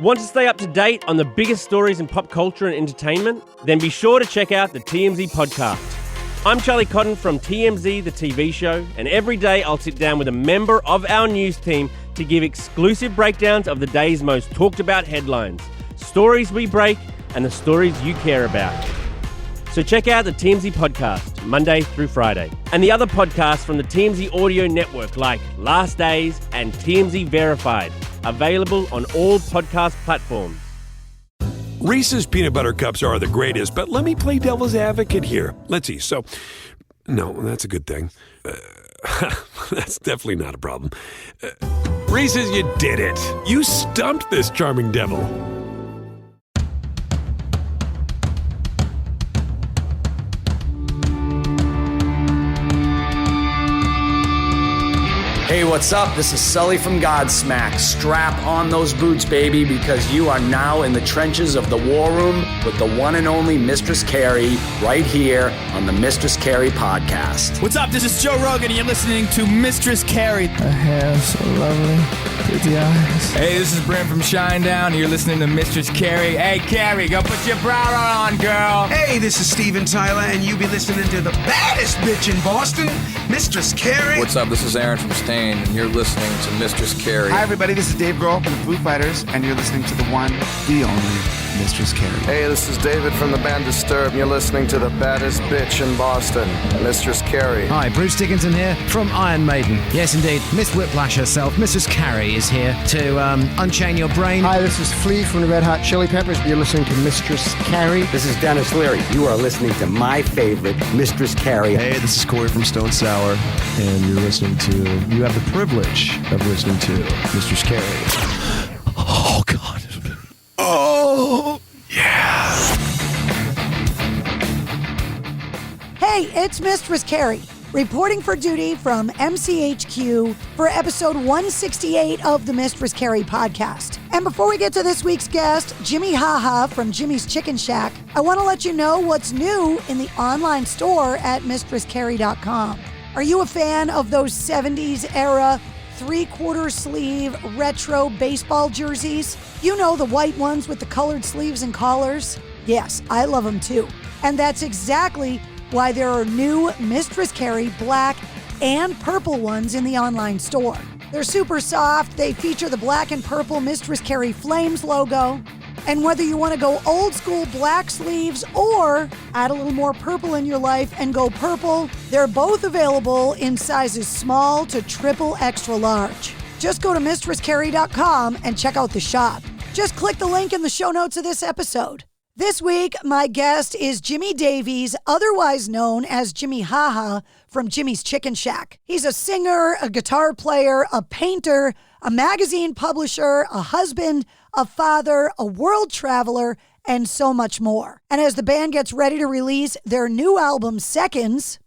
Want to stay up to date on the biggest stories in pop culture and entertainment? Then be sure to check out the TMZ podcast. I'm Charlie Cotton from TMZ, the TV show, and every day I'll sit down with a member of our news team to give exclusive breakdowns of the day's most talked about headlines, stories we break, and the stories you care about. So check out the TMZ podcast, Monday through Friday, and the other podcasts from the TMZ audio network like Last Days and TMZ Verified, available on all podcast platforms. Reese's peanut butter cups are the greatest, but let me play devil's advocate here. Let's see. So, no, that's a good thing. That's definitely not a problem. Reese's, you did it. You stumped this charming devil. Hey, what's up? This is Sully from Godsmack. Strap on those boots, baby, because you are now in the trenches of the war room with the one and only Mistress Carrie right here on the Mistress Carrie podcast. What's up? This is Joe Rogan, and you're listening to Mistress Carrie. Her hair so lovely, pretty eyes. Hey, this is Brent from Shinedown, and you're listening to Mistress Carrie. Hey, Carrie, go put your bra on, girl. Hey, this is Steven Tyler, and you be listening to the baddest bitch in Boston, Mistress Carrie. What's up? This is Aaron from Stain, and you're listening to Mistress Carrie. Hi, everybody. This is Dave Grohl from the Foo Fighters, and you're listening to the one, the only Mistress Carrie. Hey, this is David from the band Disturbed, and you're listening to the baddest bitch in Boston, Mistress Carrie. Hi, Bruce Dickinson here from Iron Maiden. Yes, indeed, Miss Whiplash herself, Mistress Carrie, is here to unchain your brain. Hi, this is Flea from the Red Hot Chili Peppers. You're listening to Mistress Carrie. This is Dennis Leary. You are listening to my favorite, Mistress Carrie. Hey, this is Corey from Stone Sour, and you're listening to, you have the privilege of listening to Mistress Carrie. Oh, God. Oh, yeah. Hey, it's Mistress Carrie, reporting for duty from MCHQ for episode 168 of the Mistress Carrie podcast. And before we get to this week's guest, Jimi Haha from Jimmie's Chicken Shack, I want to let you know what's new in the online store at mistresscarrie.com. Are you a fan of those 70s era 3/4 sleeve retro baseball jerseys? You know, the white ones with the colored sleeves and collars? Yes, I love them too. And that's exactly why there are new Mistress Carrie black and purple ones in the online store. They're super soft. They feature the black and purple Mistress Carrie Flames logo. And whether you want to go old school black sleeves or add a little more purple in your life and go purple, they're both available in sizes small to triple extra large. Just go to mistresscarrie.com and check out the shop. Just click the link in the show notes of this episode. This week, my guest is Jimi Davies, otherwise known as Jimi Haha from Jimmie's Chicken Shack. He's a singer, a guitar player, a painter, a magazine publisher, a husband, a father, a world traveler, and so much more. And as the band gets ready to release their new album, Seconds,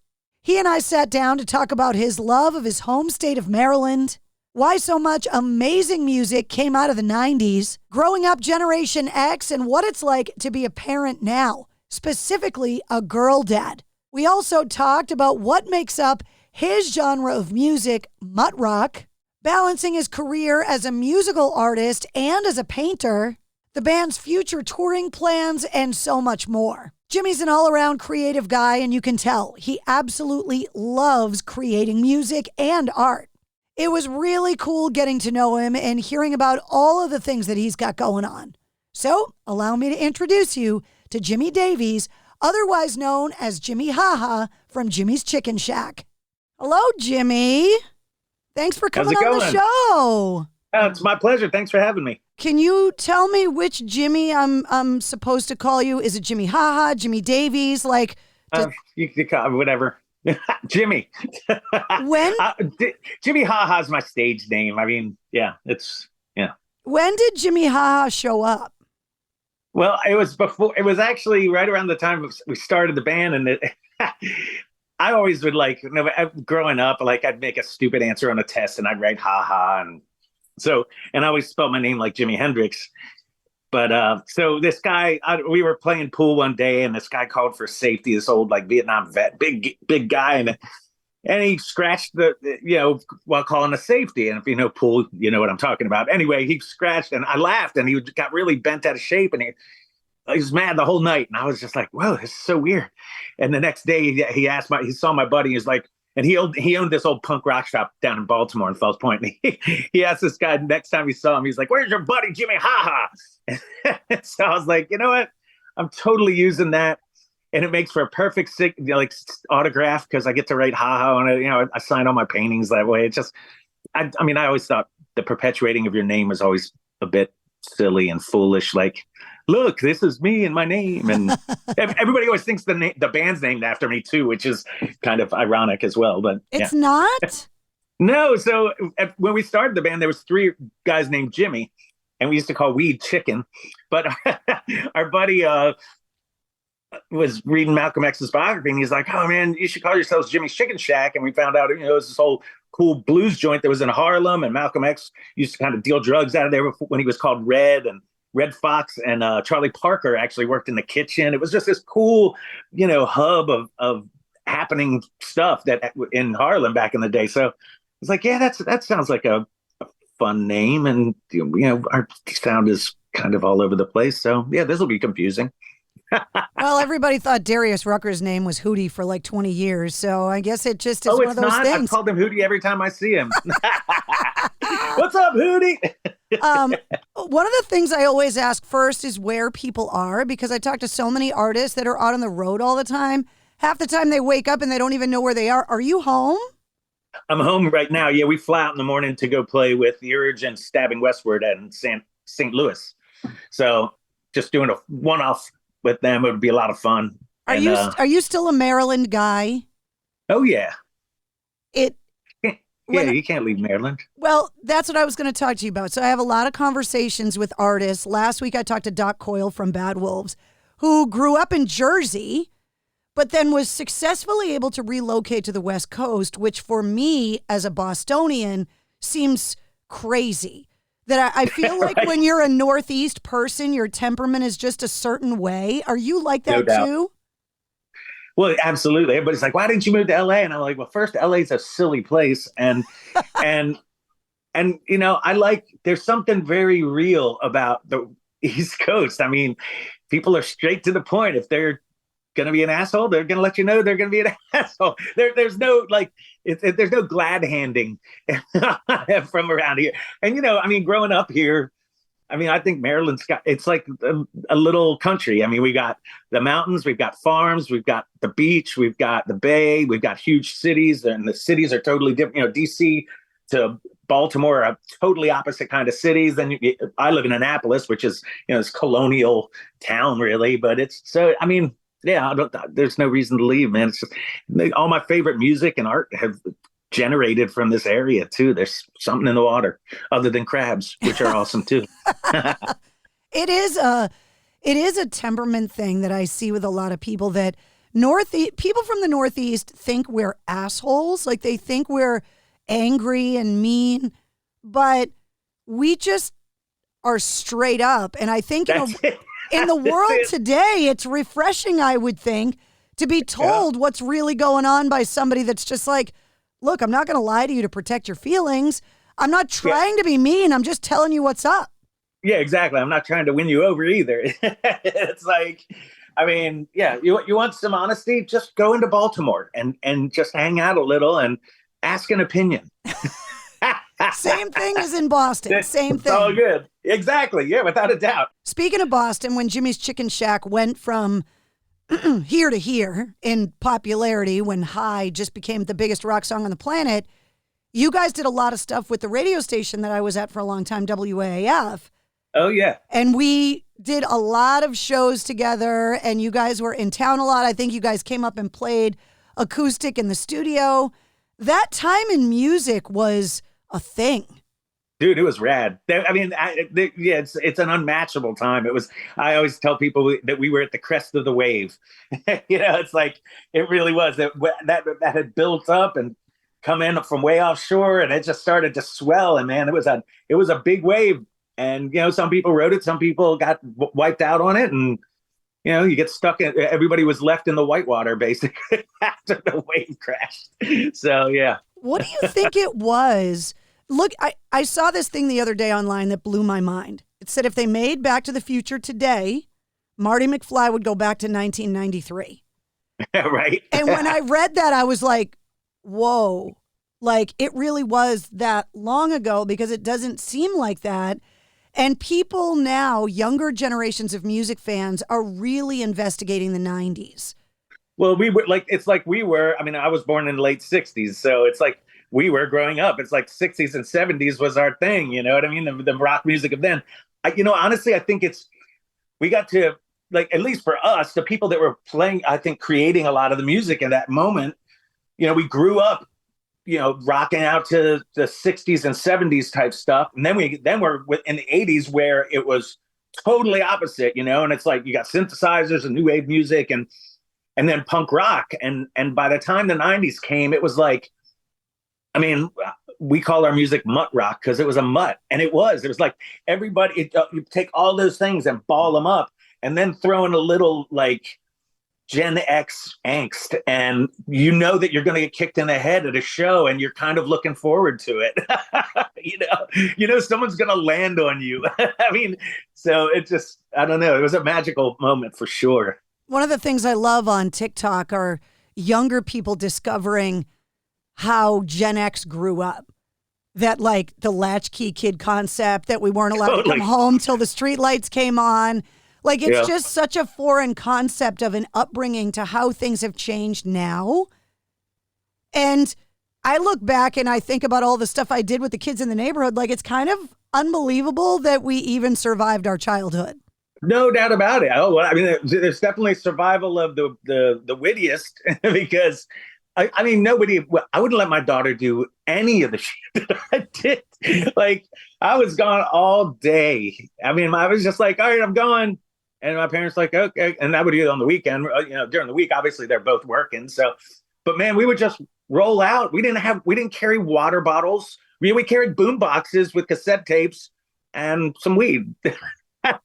he and I sat down to talk about his love of his home state of Maryland, why so much amazing music came out of the 90s, growing up Generation X, and what it's like to be a parent now, specifically a girl dad. We also talked about what makes up his genre of music, Mutt Rock, balancing his career as a musical artist and as a painter, the band's future touring plans, and so much more. Jimmy's an all-around creative guy, and you can tell he absolutely loves creating music and art. It was really cool getting to know him and hearing about all of the things that he's got going on. So, allow me to introduce you to Jimi Davies, otherwise known as Jimi Haha from Jimmie's Chicken Shack. Hello, Jimmy. Thanks for coming on the show. It's my pleasure. Thanks for having me. Can you tell me which Jimmy I'm supposed to call you? Is it Jimi Haha, Jimi Davies? Like, you can call me whatever. Jimmy. When? Jimi Haha is my stage name. I mean, yeah. When did Jimi Haha show up? Well, it was actually right around the time we started the band, and I always would growing up, I'd make a stupid answer on a test and I'd write haha. And I always spelled my name like Jimi Hendrix. But so this guy, we were playing pool one day and this guy called for safety, this old Vietnam vet, big guy. and he scratched while calling a safety. And if you know pool, you know what I'm talking about. Anyway, he scratched, and I laughed, and he got really bent out of shape, and he was mad the whole night. And I was just like, whoa, this is so weird. And the next day he saw my buddy. He's like, and he owned this old punk rock shop down in Baltimore in Fells Point. And he asked this guy next time he saw him, he's like, where's your buddy Jimi Haha? So I was like, you know what? I'm totally using that. And it makes for a perfect autograph because I get to write haha on it. I sign all my paintings that way. It's just, I always thought the perpetuating of your name is always a bit silly and foolish. Like, look, this is me and my name. And everybody always thinks the band's named after me too, which is kind of ironic as well. But it's not? No. So when we started the band, there was 3 guys named Jimmie, and we used to call weed chicken. But our buddy, was reading Malcolm X's biography, and he's like, oh man, you should call yourselves Jimmy's Chicken Shack. And we found out, it was this whole cool blues joint that was in Harlem, and Malcolm X used to kind of deal drugs out of there when he was called Red Fox, and Charlie Parker actually worked in the kitchen. It was just this cool, hub of happening stuff that in Harlem back in the day. So it's like, yeah, that sounds like a fun name. And, our sound is kind of all over the place. So yeah, this will be confusing. Well, everybody thought Darius Rucker's name was Hootie for like 20 years, so I guess it just is one of those things. I've called him Hootie every time I see him. What's up, Hootie? One of the things I always ask first is where people are, because I talk to so many artists that are out on the road all the time. Half the time they wake up and they don't even know where they are. Are you home? I'm home right now. Yeah, we fly out in the morning to go play with The Urge and Stabbing Westward and St. Louis. So just doing a one-off with them, it would be a lot of fun. Are you still a Maryland guy? Oh yeah. You can't leave Maryland. Well, that's what I was going to talk to you about. So I have a lot of conversations with artists. Last week I talked to Doc Coyle from Bad Wolves, who grew up in Jersey, but then was successfully able to relocate to the West Coast, which for me as a Bostonian seems crazy. That I feel like right. When you're a Northeast person, your temperament is just a certain way. Are you like that too? Well, absolutely. Everybody's like, why didn't you move to LA? And I'm like, well, first, LA is a silly place. And there's something very real about the East Coast. I mean, people are straight to the point. If they're going to be an asshole, they're going to let you know they're going to be an asshole. There's no there's no glad handing from around here. And growing up here, I think Maryland's it's like a little country. We got the mountains, we've got farms, we've got the beach, we've got the bay, we've got huge cities, and the cities are totally different. DC to Baltimore are totally opposite kind of cities. Then I live in Annapolis, which is this colonial town really, but it's so yeah, there's no reason to leave, man. It's just all my favorite music and art have generated from this area too. There's something in the water other than crabs, which are awesome too. It is a temperament thing that I see with a lot of people, that people from the Northeast think we're assholes. Like they think we're angry and mean, but we just are straight up. And I think in the world today, it's refreshing, I would think, to be told what's really going on by somebody that's just like, look, I'm not going to lie to you to protect your feelings. I'm not trying to be mean. I'm just telling you what's up. Yeah, exactly. I'm not trying to win you over either. It's like, you want some honesty? Just go into Baltimore and just hang out a little and ask an opinion. Same thing as in Boston. Same thing. It's all good. Exactly. Yeah, without a doubt. Speaking of Boston, when Jimmy's Chicken Shack went from here to here in popularity, when High just became the biggest rock song on the planet, you guys did a lot of stuff with the radio station that I was at for a long time, WAAF. Oh, yeah. And we did a lot of shows together, and you guys were in town a lot. I think you guys came up and played acoustic in the studio. That time in music was a thing. Dude, it was rad. It's an unmatchable time. I always tell people that we were at the crest of the wave. It's like, it really was. That had built up and come in from way offshore, and it just started to swell. And man, it was a big wave. And, some people rode it. Some people got wiped out on it. And you get stuck in, everybody was left in the whitewater basically after the wave crashed. So, yeah. What do you think it was? Look, I saw this thing the other day online that blew my mind. It said if they made Back to the Future today, Marty McFly would go back to 1993. Right. And when I read that, I was like, whoa, like it really was that long ago, because it doesn't seem like that. And people now, younger generations of music fans, are really investigating the 90s. Well, we were like, it's like we were, I mean, I was born in the late 60s. So it's like we were growing up. It's like 60s and 70s was our thing. You know what I mean? The rock music of then. Honestly, I think we got to, like, at least for us, the people that were playing, I think, creating a lot of the music in that moment, we grew up, rocking out to the 60s and 70s type stuff. And then we're in the 80s where it was totally opposite, and it's like you got synthesizers and new wave music and then punk rock. And by the time the 90s came, it was like, I mean, we call our music Mutt Rock because it was a mutt. And it was like everybody, you take all those things and ball them up and then throw in a little like Gen X angst. And that you're going to get kicked in the head at a show and you're kind of looking forward to it. Someone's going to land on you. I mean, so it just, I don't know. It was a magical moment for sure. One of the things I love on TikTok are younger people discovering how Gen X grew up. That like the latchkey kid concept that we weren't allowed to come home till the streetlights came on. Like it's just such a foreign concept of an upbringing to how things have changed now. And I look back and I think about all the stuff I did with the kids in the neighborhood. Like it's kind of unbelievable that we even survived our childhood. No doubt about it. Oh, well, I mean, there's definitely survival of the wittiest because, I mean, I wouldn't let my daughter do any of the shit that I did. Like, I was gone all day. I mean, I was just like, all right, I'm going. And my parents like, okay. And that would be on the weekend. During the week, obviously, they're both working. So, but man, we would just roll out. We didn't carry water bottles. We carried boom boxes with cassette tapes and some weed.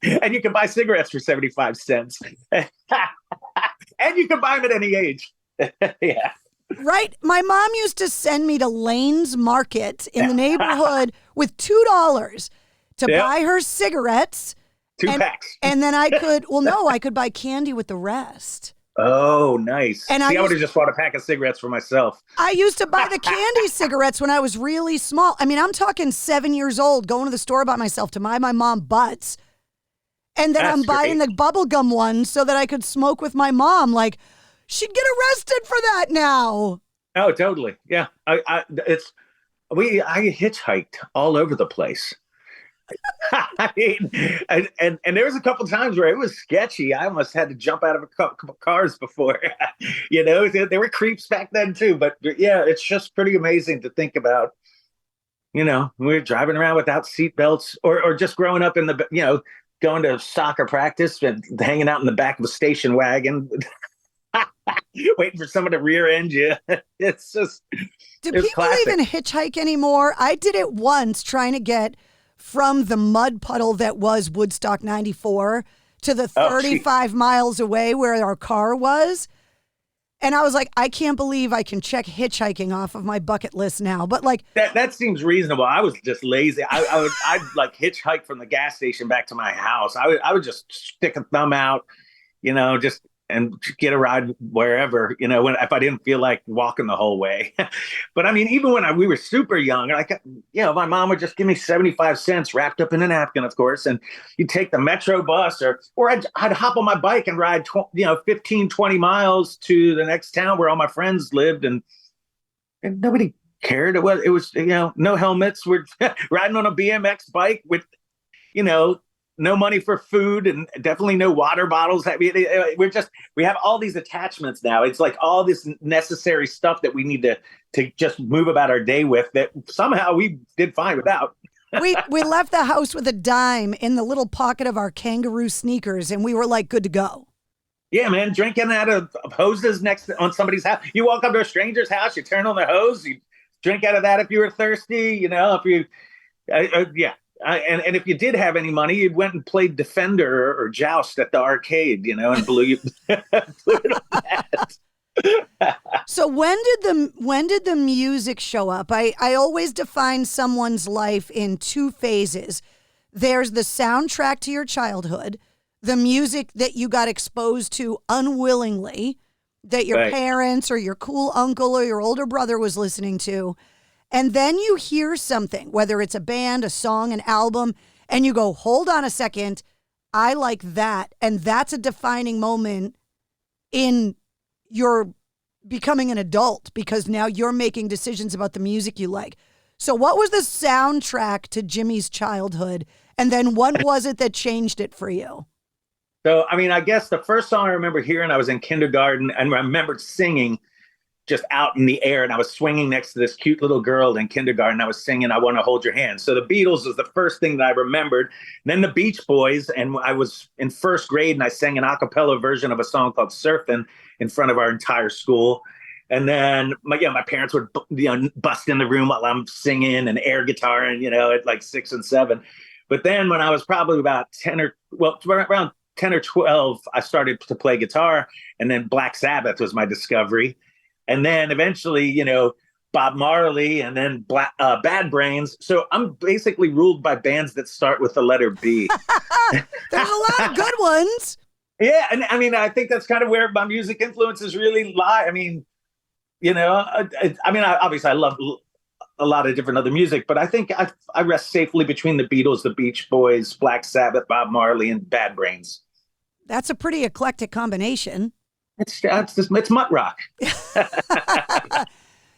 And you can buy cigarettes for 75 cents. And you can buy them at any age. Yeah. Right. My mom used to send me to Lane's Market in the neighborhood with $2 to buy her cigarettes. Two packs. And then I could buy candy with the rest. Oh, nice. And I would have just bought a pack of cigarettes for myself. I used to buy the candy cigarettes when I was really small. I mean, I'm talking 7 years old, going to the store by myself to buy my mom butts. And then I'm buying the bubblegum ones so that I could smoke with my mom. Like, she'd get arrested for that now. Oh, totally. Yeah. I hitchhiked all over the place. I mean, and there was a couple times where it was sketchy. I almost had to jump out of a couple cars before. There were creeps back then too. But yeah, it's just pretty amazing to think about. We were driving around without seatbelts, or just growing up in the going to soccer practice and hanging out in the back of a station wagon, waiting for someone to rear end you. It's just. Do people classic. even hitchhike anymore? I did it once trying to get from the mud puddle that was Woodstock 94 to the 35 miles away where our car was. And I was like, I can't believe I can check hitchhiking off of my bucket list now. But like that seems reasonable. I was just lazy. I'd like hitchhike from the gas station back to my house. I would just stick a thumb out, just and get a ride wherever, if I didn't feel like walking the whole way. But I mean, even when we were super young, my mom would just give me 75 cents wrapped up in a napkin, of course. And you'd take the Metro bus or I'd hop on my bike and ride, 15, 20 miles to the next town where all my friends lived. And nobody cared. It was, no helmets. We're riding on a BMX bike with, no money for food and definitely no water bottles. I mean, we have all these attachments now. It's like all this necessary stuff that we need to just move about our day with that somehow we did fine without. We left the house with a dime in the little pocket of our kangaroo sneakers and we were like good to go. Yeah, man, drinking out of hoses on somebody's house. You walk up to a stranger's house, you turn on the hose, you drink out of that if you were thirsty, yeah. And if you did have any money, you'd went and played Defender or Joust at the arcade, and blew it on that. So when did the music show up? I always define someone's life in two phases. There's the soundtrack to your childhood, the music that you got exposed to unwillingly, that your parents or your cool uncle or your older brother was listening to. And then you hear something, whether it's a band, a song, an album, and you go, hold on a second, I like that. And that's a defining moment in your becoming an adult, because now you're making decisions about the music you like. So what was the soundtrack to Jimmy's childhood? And then what was it that changed it for you? So, I guess the first song I remember hearing, I was in kindergarten, and I remembered singing just out in the air, and I was swinging next to this cute little girl in kindergarten. I was singing, I Want to Hold Your Hand. So the Beatles was the first thing that I remembered. And then the Beach Boys, and I was in first grade, and I sang an a cappella version of a song called Surfin' in front of our entire school. And then my parents would bust in the room while I'm singing and air guitar, and at like 6 and 7. But then when I was probably about around 10 or 12, I started to play guitar, and then Black Sabbath was my discovery. And then eventually, Bob Marley, and then Bad Brains. So I'm basically ruled by bands that start with the letter B. There's a lot of good ones. Yeah. And I think that's kind of where my music influences really lie. Obviously I love a lot of different other music, but I think I rest safely between the Beatles, the Beach Boys, Black Sabbath, Bob Marley, and Bad Brains. That's a pretty eclectic combination. It's Mutt Rock.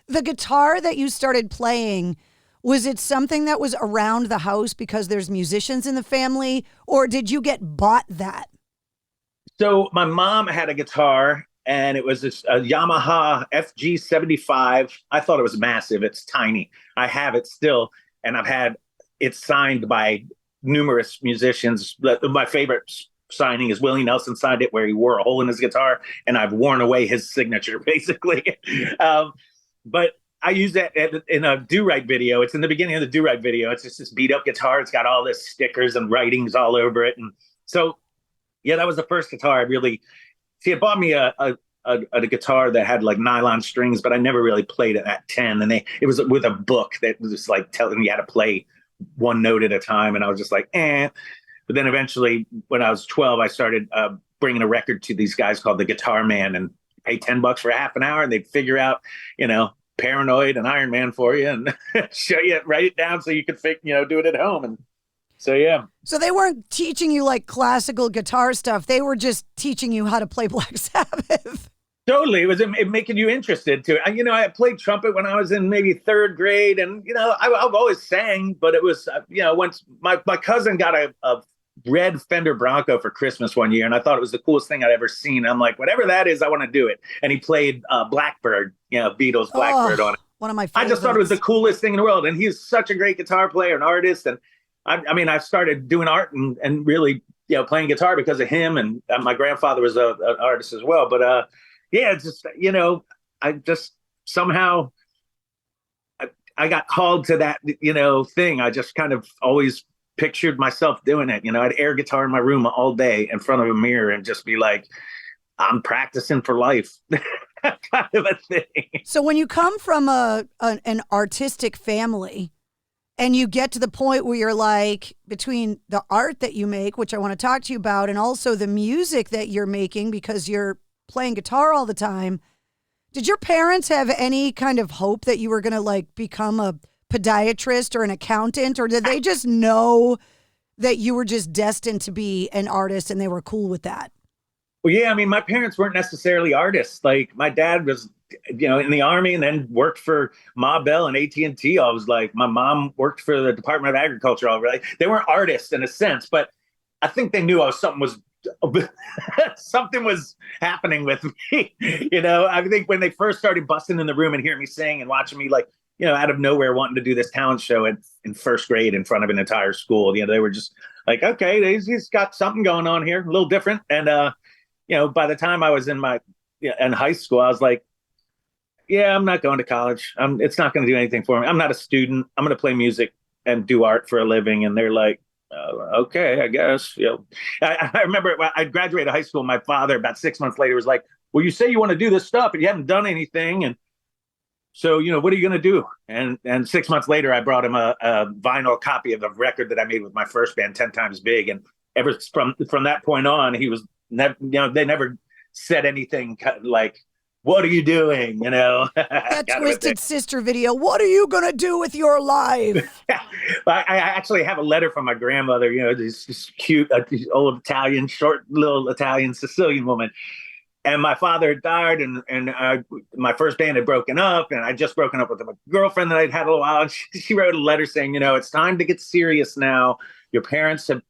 The guitar that you started playing, was it something that was around the house because there's musicians in the family, or did you get bought that? So my mom had a guitar, and it was a Yamaha FG75. I thought it was massive. It's tiny. I have it still, and I've had it signed by numerous musicians. My favorite signing is Willie Nelson signed it, where he wore a hole in his guitar, and I've worn away his signature, basically. But I use that in a Do-Right video. It's in the beginning of the Do-Right video. It's just this beat-up guitar. It's got all this stickers and writings all over it. And so, yeah, that was the first guitar I really... See, it bought me a guitar that had like nylon strings, but I never really played it at 10. And it was with a book that was like telling me how to play one note at a time. And I was just like, eh. But then eventually, when I was 12, I started bringing a record to these guys called the Guitar Man, and pay $10 for half an hour, and they'd figure out, Paranoid and Iron Man for you, and show you, write it down so you could do it at home. And so, yeah. So they weren't teaching you like classical guitar stuff. They were just teaching you how to play Black Sabbath. Totally. It was making you interested too. I played trumpet when I was in maybe third grade, and, I've always sang, but it was, once my cousin got a red Fender Bronco for Christmas one year, and I thought it was the coolest thing I'd ever seen. I'm like, whatever that is, I want to do it. And he played Blackbird, Beatles Blackbird on it. One of my favorites. I just thought it was the coolest thing in the world. And he's such a great guitar player and artist. And I started doing art and really, playing guitar because of him. And my grandfather was an artist as well. But it's just, I just somehow I got called to that, thing. I just kind of always pictured myself doing it. I'd air guitar in my room all day in front of a mirror and just be like, I'm practicing for life. Kind of a thing. So when you come from an artistic family and you get to the point where you're like, between the art that you make, which I want to talk to you about, and also the music that you're making because you're playing guitar all the time, did your parents have any kind of hope that you were going to like become a podiatrist or an accountant, or did they just know that you were just destined to be an artist and they were cool with that? Well, yeah, my parents weren't necessarily artists. Like, my dad was, in the Army, and then worked for Ma Bell and AT&T. I was like, my mom worked for the Department of Agriculture. They weren't artists in a sense, but I think they knew something was happening with me. I think when they first started busting in the room and hearing me sing and watching me out of nowhere wanting to do this talent show in first grade in front of an entire school, they were just like, okay, he's got something going on here, a little different. And, by the time I was in high school, I was like, yeah, I'm not going to college. It's not going to do anything for me. I'm not a student. I'm going to play music and do art for a living. And they're like, okay, I guess. I remember I graduated high school. My father, about 6 months later, was like, well, you say you want to do this stuff, but you haven't done anything. And so, what are you going to do? And 6 months later, I brought him a vinyl copy of the record that I made with my first band, 10 Times Big. And ever from that point on, he was never, they never said anything like, what are you doing? That Twisted Sister video. What are you going to do with your life? I actually have a letter from my grandmother, this cute, old Italian, short little Italian Sicilian woman. And my father died, and my first band had broken up, and I'd just broken up with a girlfriend that I'd had a while. And she wrote a letter saying, it's time to get serious now. Your parents have,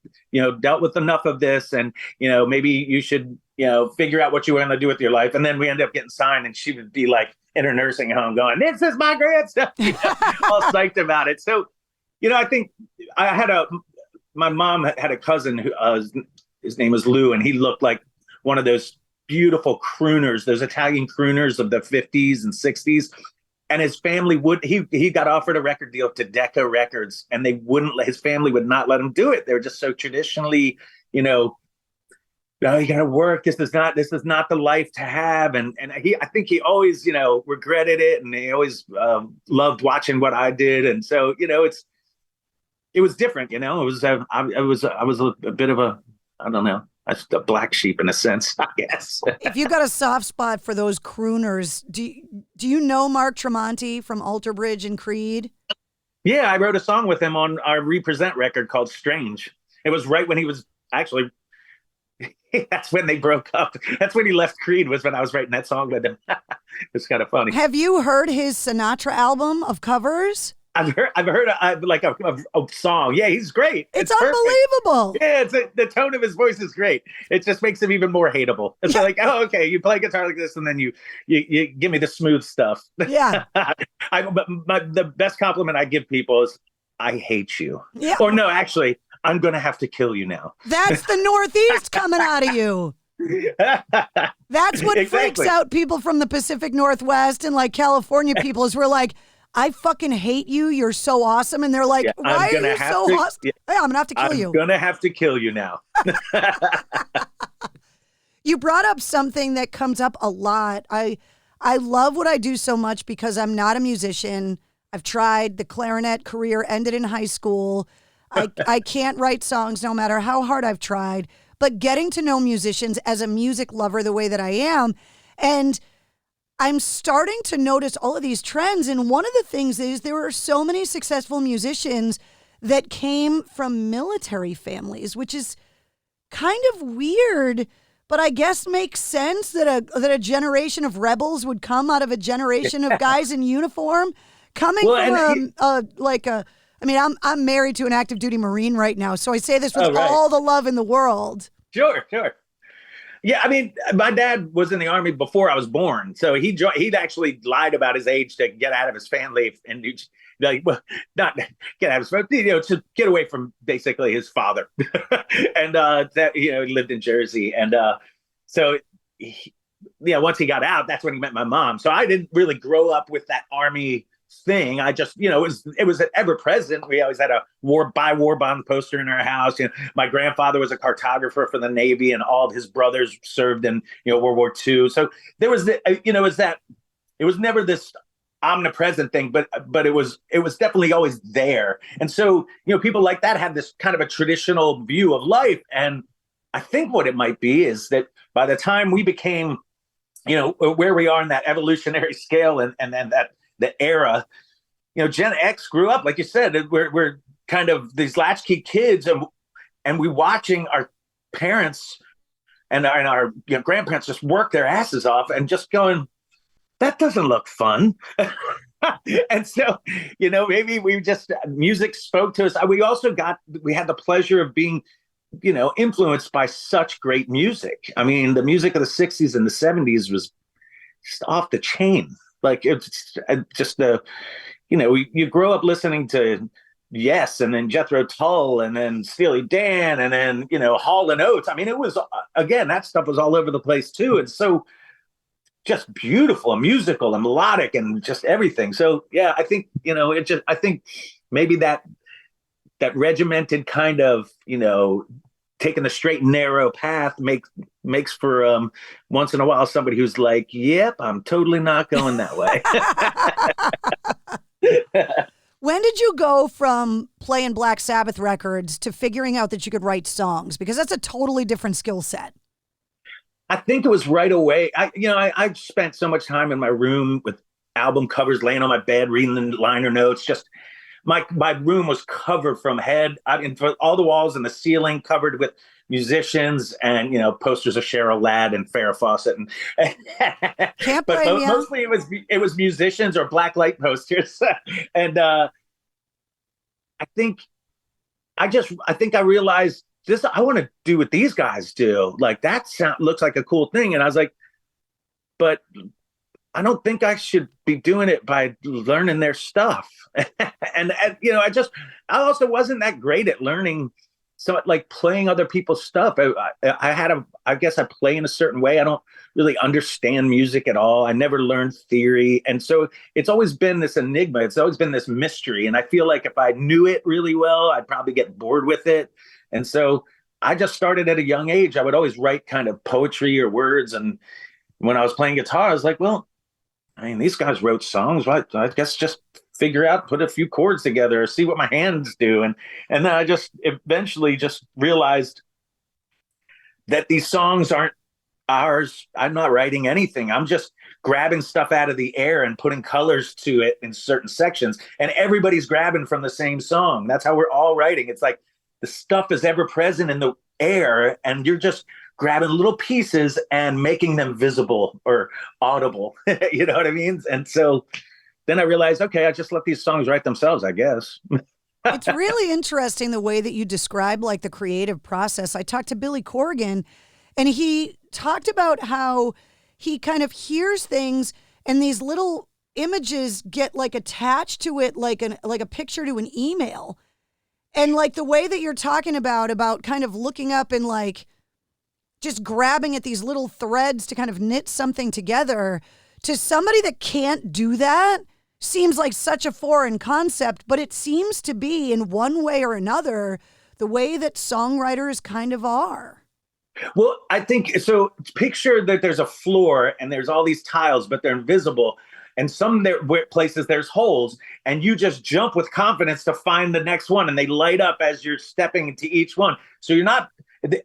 dealt with enough of this, and, maybe you should, figure out what you want to do with your life. And then we ended up getting signed, and she would be like in her nursing home going, this is my grandson, all psyched about it. So, I think my mom had a cousin who, his name was Lou, and he looked like one of those beautiful crooners, those Italian crooners of the 50s and 60s. And his family he got offered a record deal to Decca Records, and his family would not let him do it. They were just so traditionally, no, you got to work. This is not the life to have. And I think he always, regretted it, and he always loved watching what I did. And so, it was different, I was a bit of a, I don't know, a black sheep in a sense, I guess. If you got a soft spot for those crooners, do you know Mark Tremonti from Alter Bridge and Creed? Yeah, I wrote a song with him on our Represent record called Strange. It was right when he was actually, that's when they broke up. That's when he left Creed, was when I was writing that song with him. It's kind of funny. Have you heard his Sinatra album of covers? I've heard a song. Yeah, he's great. It's unbelievable. Yeah, the tone of his voice is great. It just makes him even more hateable. It's like, oh, okay, you play guitar like this, and then you give me the smooth stuff. Yeah. The best compliment I give people is, I hate you. Yeah. Or no, actually, I'm going to have to kill you now. That's the Northeast coming out of you. That's what freaks out people from the Pacific Northwest and like California people is we're like, I fucking hate you. You're so awesome. And they're like, why are you so awesome? Yeah, I'm going to have to kill you. I'm going to have to kill you now. You brought up something that comes up a lot. I love what I do so much because I'm not a musician. I've tried. The clarinet career ended in high school. I can't write songs no matter how hard I've tried. But getting to know musicians as a music lover the way that I am, and I'm starting to notice all of these trends. And one of the things is there are so many successful musicians that came from military families, which is kind of weird, but I guess makes sense that a generation of rebels would come out of a generation of guys in uniform coming from I'm married to an active duty Marine right now. So I say this with all the love in the world. Sure. Yeah, I mean, my dad was in the Army before I was born, so he'd actually lied about his age to get out of his family and not get out of his family, to get away from basically his father, and that he lived in Jersey, and so once he got out, that's when he met my mom. So I didn't really grow up with that Army thing. I just, it was ever present. We always had a war bond poster in our house. My grandfather was a cartographer for the Navy, and all of his brothers served in, World War II. So there was, it was never this omnipresent thing, but it was definitely always there. And so, people like that have this kind of a traditional view of life. And I think what it might be is that by the time we became, where we are in that evolutionary scale and that the era, Gen X grew up, like you said, we're kind of these latchkey kids, and we watching our parents and our grandparents just work their asses off and just going, that doesn't look fun. And so, maybe music spoke to us. We had the pleasure of being, influenced by such great music. I mean, the music of the 60s and the 70s was just off the chain. Like, it's just you grow up listening to Yes, and then Jethro Tull, and then Steely Dan, and then, Hall & Oates. I mean, it was, again, that stuff was all over the place too. And so just beautiful and musical and melodic and just everything. So, yeah, I think, I think maybe that that regimented kind of, taking the straight and narrow path makes for once in a while somebody who's like, yep, I'm totally not going that way. When did you go from playing Black Sabbath records to figuring out that you could write songs? Because that's a totally different skill set. I think it was right away. I spent so much time in my room with album covers, laying on my bed, reading the liner notes. Just my room was covered from head, for all the walls and the ceiling covered with musicians and posters of Cheryl Ladd and Farrah Fawcett Can't but blame you. mostly it was musicians or black light posters. And I think I realized this. I want to do what these guys do. Like that looks like a cool thing. And I was like, but I don't think I should be doing it by learning their stuff. and I also wasn't that great at learning. So like playing other people's stuff, I guess I play in a certain way. I don't really understand music at all. I never learned theory. And so it's always been this enigma. It's always been this mystery. And I feel like if I knew it really well, I'd probably get bored with it. And so I just started at a young age. I would always write kind of poetry or words. And when I was playing guitar, I was like, well, I mean, these guys wrote songs. Right? I guess just figure out, put a few chords together, see what my hands do. And then I just eventually just realized that these songs aren't ours. I'm not writing anything. I'm just grabbing stuff out of the air and putting colors to it in certain sections. And everybody's grabbing from the same song. That's how we're all writing. It's like the stuff is ever present in the air and you're just grabbing little pieces and making them visible or audible. You know what I mean? And so then I realized, okay, I just let these songs write themselves, I guess. It's really interesting the way that you describe like the creative process. I talked to Billy Corgan and he talked about how he kind of hears things and these little images get like attached to it like a picture to an email. And like the way that you're talking about kind of looking up and like just grabbing at these little threads to kind of knit something together, to somebody that can't do that seems like such a foreign concept, but it seems to be in one way or another the way that songwriters kind of are. Well, I think so. Picture that there's a floor and there's all these tiles, but they're invisible. And some places there's holes, and you just jump with confidence to find the next one, and they light up as you're stepping into each one. So you're not,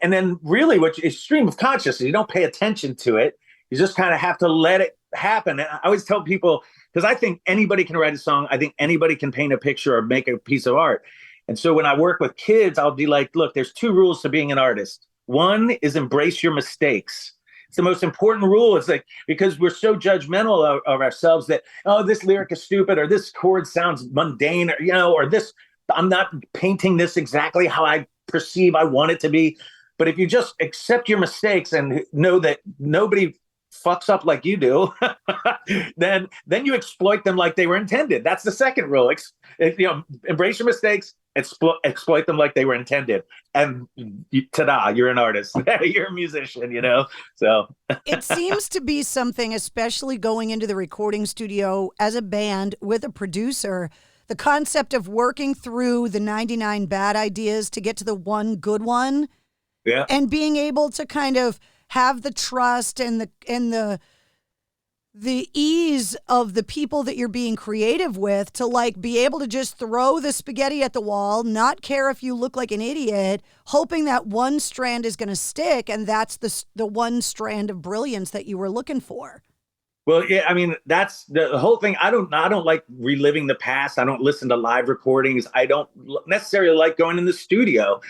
and then really, what is stream of consciousness? You don't pay attention to it. You just kind of have to let it happen. And I always tell people, because I think anybody can write a song. I think anybody can paint a picture or make a piece of art. And so when I work with kids, I'll be like, look, there's two rules to being an artist. One is embrace your mistakes. It's the most important rule. It's like, because we're so judgmental of ourselves that, oh, this lyric is stupid, or this chord sounds mundane, or, or this, I'm not painting this exactly how I perceive I want it to be. But if you just accept your mistakes and know that nobody fucks up like you do, then you exploit them like they were intended. That's the second rule. Embrace your mistakes, exploit them like they were intended, and ta-da, you're an artist. You're a musician, So it seems to be something, especially going into the recording studio as a band with a producer, the concept of working through the 99 bad ideas to get to the one good one. Yeah. And being able to kind of have the trust and the ease of the people that you're being creative with to like be able to just throw the spaghetti at the wall, not care if you look like an idiot, hoping that one strand is going to stick, and that's the one strand of brilliance that you were looking for. Well, yeah, I mean, that's the whole thing. I don't like reliving the past. I don't listen to live recordings. I don't necessarily like going in the studio.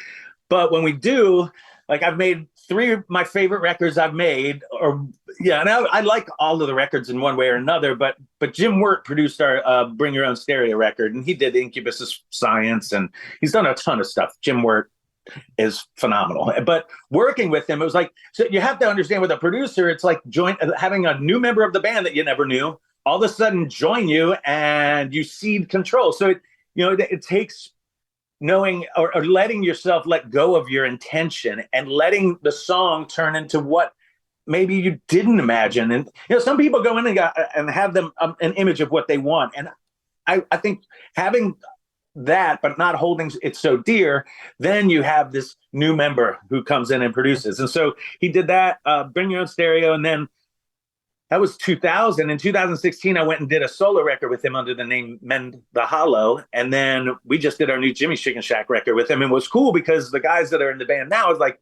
But when we do, like, I've made 3 of my favorite records I've made, and I like all of the records in one way or another, but Jim Wirt produced our Bring Your Own Stereo record, and he did Incubus's Science, and he's done a ton of stuff. Jim Wirt is phenomenal. But working with him, it was like, so you have to understand with a producer, it's like having a new member of the band that you never knew, all of a sudden join you, and you cede control. So it takes knowing or letting yourself let go of your intention and letting the song turn into what maybe you didn't imagine. And some people go in and have them an image of what they want, and I think having that, but not holding it so dear, then you have this new member who comes in and produces. And so he did that, Bring Your Own Stereo. And then that was 2000. In 2016, I went and did a solo record with him under the name Mend the Hollow. And then we just did our new Jimmy Chicken Shack record with him. And it was cool because the guys that are in the band now is like,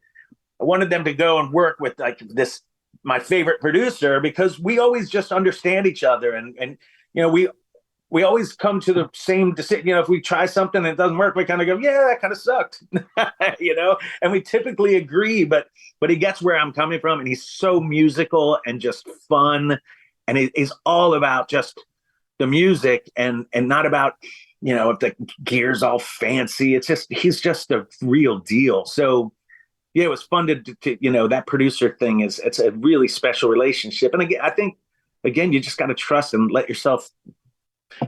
I wanted them to go and work with like this, my favorite producer, because we always just understand each other. And you know, we always come to the same decision. You know, if we try something and it doesn't work, we kind of go, yeah, that kind of sucked, you know, and we typically agree, but he gets where I'm coming from, and he's so musical and just fun. And he's all about just the music and not about, you know, if the gear's all fancy. It's just, he's just a real deal. So yeah, it was fun to you know, that producer thing it's a really special relationship. And again, I think, you just got to trust and let yourself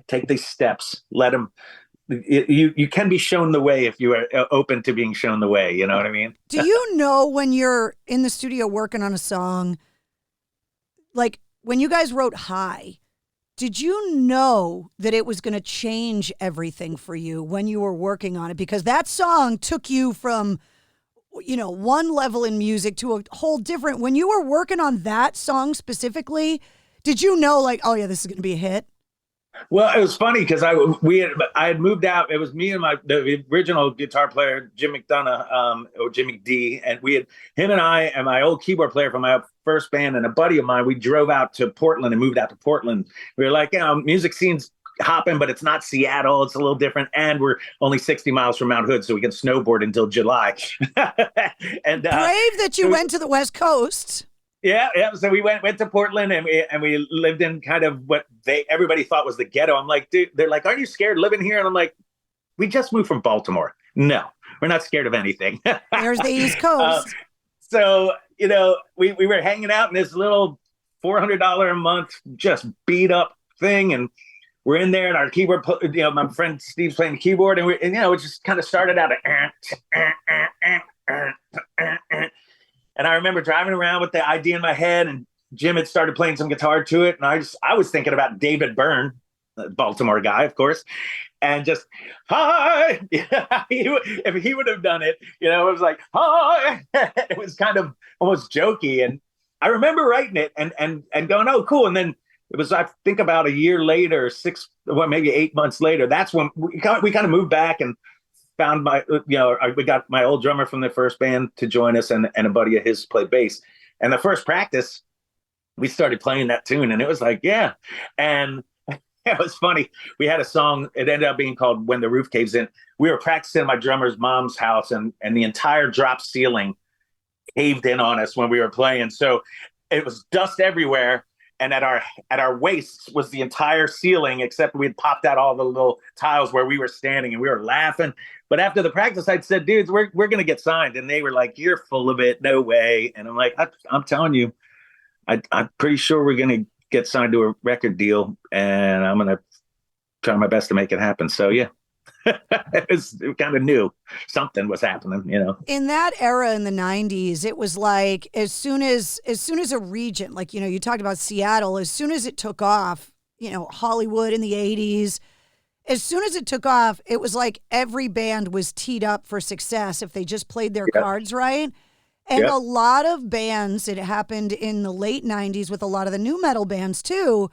take these steps. Let them, you can be shown the way if you are open to being shown the way. You know what I mean? Do you know when you're in the studio working on a song, like when you guys wrote High, did you know that it was going to change everything for you when you were working on it? Because that song took you from, you know, one level in music to a whole different. When you were working on that song specifically, did you know like, oh yeah, this is going to be a hit? Well, it was funny because I had moved out. It was me and the original guitar player, Jim McDonough, or Jimmy D, and him and I and my old keyboard player from my first band and a buddy of mine, we drove out to Portland and moved out to Portland. We were like, you know, music scene's hopping, but it's not Seattle. It's a little different, and we're only 60 miles from Mount Hood, so we can snowboard until July. And brave that you went to the West Coast. Yeah. So we went to Portland and we lived in kind of what everybody thought was the ghetto. I'm like, dude, they're like, aren't you scared living here? And I'm like, we just moved from Baltimore. No, we're not scared of anything. There's the East Coast. So, you know, we were hanging out in this little $400 a month, just beat up thing. And we're in there and our keyboard, you know, my friend Steve's playing the keyboard and you know, it just kind of started out and I remember driving around with the idea in my head, and Jim had started playing some guitar to it. And I was thinking about David Byrne, the Baltimore guy, of course, and just, hi. If he would have done it, you know, it was like, hi. It was kind of almost jokey. And I remember writing it and going, oh, cool. And then it was, I think about a year later, maybe 8 months later, that's when we kind of moved back and found we got my old drummer from the first band to join us, and a buddy of his played bass. And the first practice, we started playing that tune, and it was like, yeah. And it was funny. We had a song, it ended up being called When the Roof Caves In. We were practicing at my drummer's mom's house, and the entire drop ceiling caved in on us when we were playing. So it was dust everywhere. And at our waists was the entire ceiling, except we had popped out all the little tiles where we were standing, and we were laughing. But after the practice, I'd said, dudes, we're going to get signed. And they were like, you're full of it. No way. And I'm like, I'm telling you, I'm pretty sure we're going to get signed to a record deal, and I'm going to try my best to make it happen. So, yeah. It kind of knew something was happening, you know. In that era in the 90s, it was like as soon as a region, like, you know, you talked about Seattle, as soon as it took off, you know, Hollywood in the 80s, as soon as it took off, it was like every band was teed up for success if they just played their cards right. And a lot of bands, it happened in the late 90s with a lot of the nu metal bands too,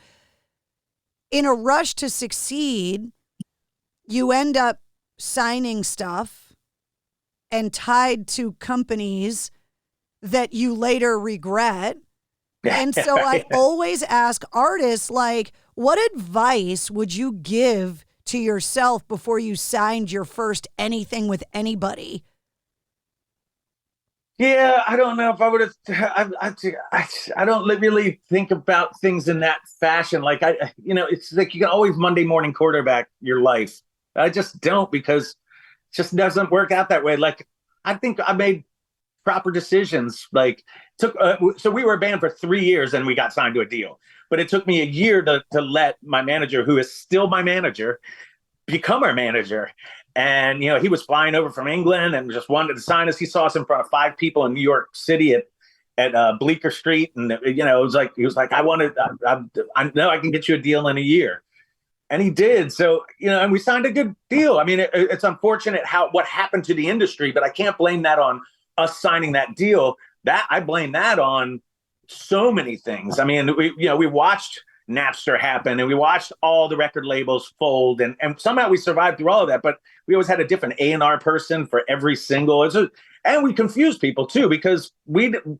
in a rush to succeed, you end up signing stuff and tied to companies that you later regret. And so I always ask artists, like, what advice would you give to yourself before you signed your first anything with anybody? Yeah, I don't know if I would have. I don't really think about things in that fashion. Like it's like you can always Monday morning quarterback your life. I just don't, because it just doesn't work out that way. Like, I think I made proper decisions. Like, so we were a band for 3 years and we got signed to a deal. But it took me a year to let my manager, who is still my manager, become our manager. And, you know, he was flying over from England and just wanted to sign us. He saw us in front of 5 people in New York City at Bleecker Street. And, you know, he was like, I know I can get you a deal in a year. And he did. So, and we signed a good deal. I mean, it's unfortunate what happened to the industry, but I can't blame that on us signing that deal. That I blame that on so many things. I mean, we watched Napster happen, and we watched all the record labels fold, and somehow we survived through all of that. But we always had a different A&R person for every single. And we confused people too, because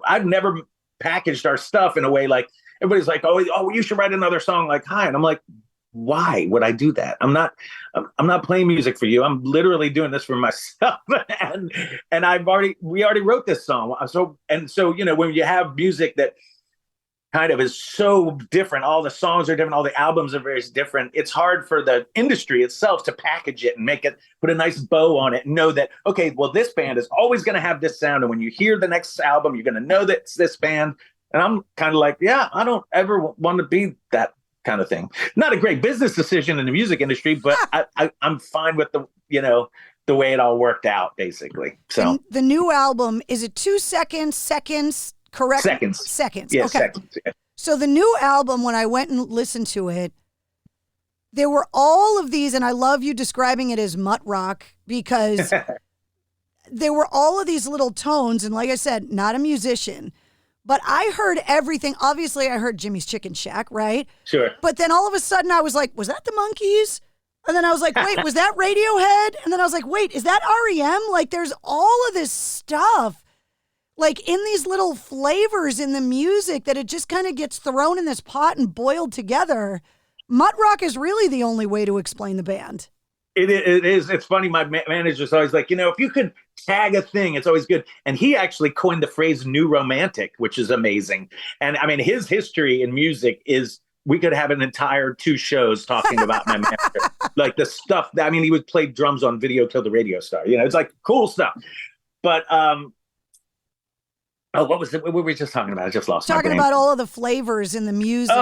I've never packaged our stuff in a way like everybody's like, oh, you should write another song like Hi, and I'm like, why would I do that? I'm not playing music for you. I'm literally doing this for myself. and we already wrote this song. So when you have music that kind of is so different, all the songs are different, all the albums are very different, it's hard for the industry itself to package it and make it, put a nice bow on it and know that, okay, well, this band is always going to have this sound. And when you hear the next album, you're going to know that it's this band. And I'm kind of like, yeah, I don't ever want to be that kind of thing. Not a great business decision in the music industry, but I'm fine with the way it all worked out, basically. So and the new album, is it 2 seconds, correct? Seconds. Yeah, okay. Seconds. Yeah. So the new album, when I went and listened to it, there were all of these, and I love you describing it as Mutt Rock, because there were all of these little tones. And like I said, not a musician, but I heard everything. Obviously, I heard Jimmy's Chicken Shack, right? Sure. But then all of a sudden, I was like, was that the Monkees? And then I was like, wait, was that Radiohead? And then I was like, wait, is that REM? Like, there's all of this stuff, like, in these little flavors in the music that it just kind of gets thrown in this pot and boiled together. Mutt Rock is really the only way to explain the band. It is. It's funny. My manager's always like, if you could tag a thing, it's always good. And he actually coined the phrase "new romantic," which is amazing. And I mean, his history in music is, we could have an entire 2 shows talking about my manager. Like the stuff that, I mean, he would play drums on Video Killed the Radio Star. It's like cool stuff. But what was it? What were we just talking about? I just lost my brain. Talking about all of the flavors in the music.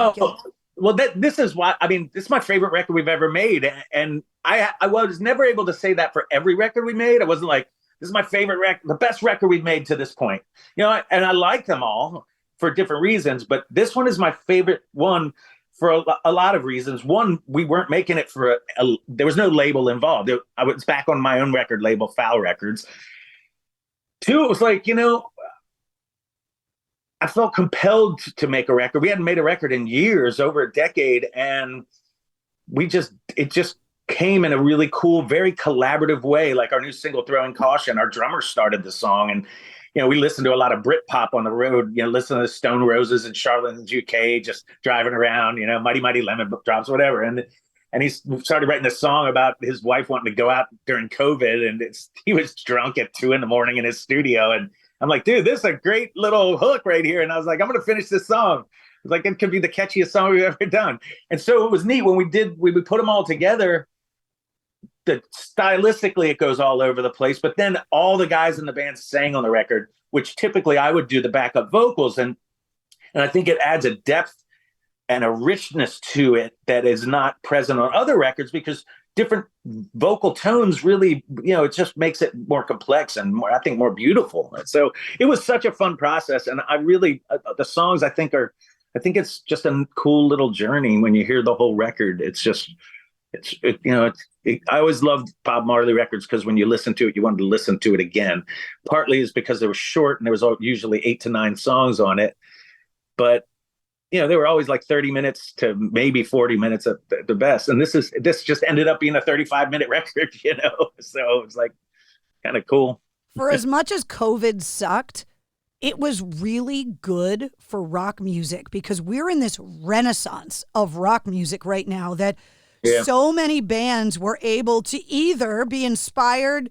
Well, this is why, I mean, this is my favorite record we've ever made. And I was never able to say that for every record we made. I wasn't like, this is my favorite record, the best record we've made to this point. And I like them all for different reasons, but this one is my favorite one for a lot of reasons. One, we weren't making it for there was no label involved. I was back on my own record label, Foul Records. 2, it was like, I felt compelled to make a record. We hadn't made a record in years, over a decade, and it just came in a really cool, very collaborative way. Like our new single, Throwing Caution, our drummer started the song, and we listened to a lot of Britpop on the road. Listen to Stone Roses and Charlotte and UK, just driving around. Mighty Mighty Lemon Drops, whatever. And he started writing a song about his wife wanting to go out during COVID, and he was drunk at 2 a.m. in his studio, and I'm like, dude, this is a great little hook right here. And I was like, I'm going to finish this song. I was like, it could be the catchiest song we've ever done. And so it was neat when we would put them all together. Stylistically, it goes all over the place. But then all the guys in the band sang on the record, which typically I would do the backup vocals. And I think it adds a depth and a richness to it that is not present on other records, because different vocal tones really, it just makes it more complex and more, I think, more beautiful. And so it was such a fun process. And I really, the songs I think it's just a cool little journey when you hear the whole record. I always loved Bob Marley records because when you listen to it, you wanted to listen to it again. Partly is because they were short and there was usually 8 to 9 songs on it. But they were always like 30 minutes to maybe 40 minutes at the best. And this just ended up being a 35-minute record, So it was like kind of cool. For as much as COVID sucked, it was really good for rock music, because we're in this renaissance of rock music right now that so many bands were able to either be inspired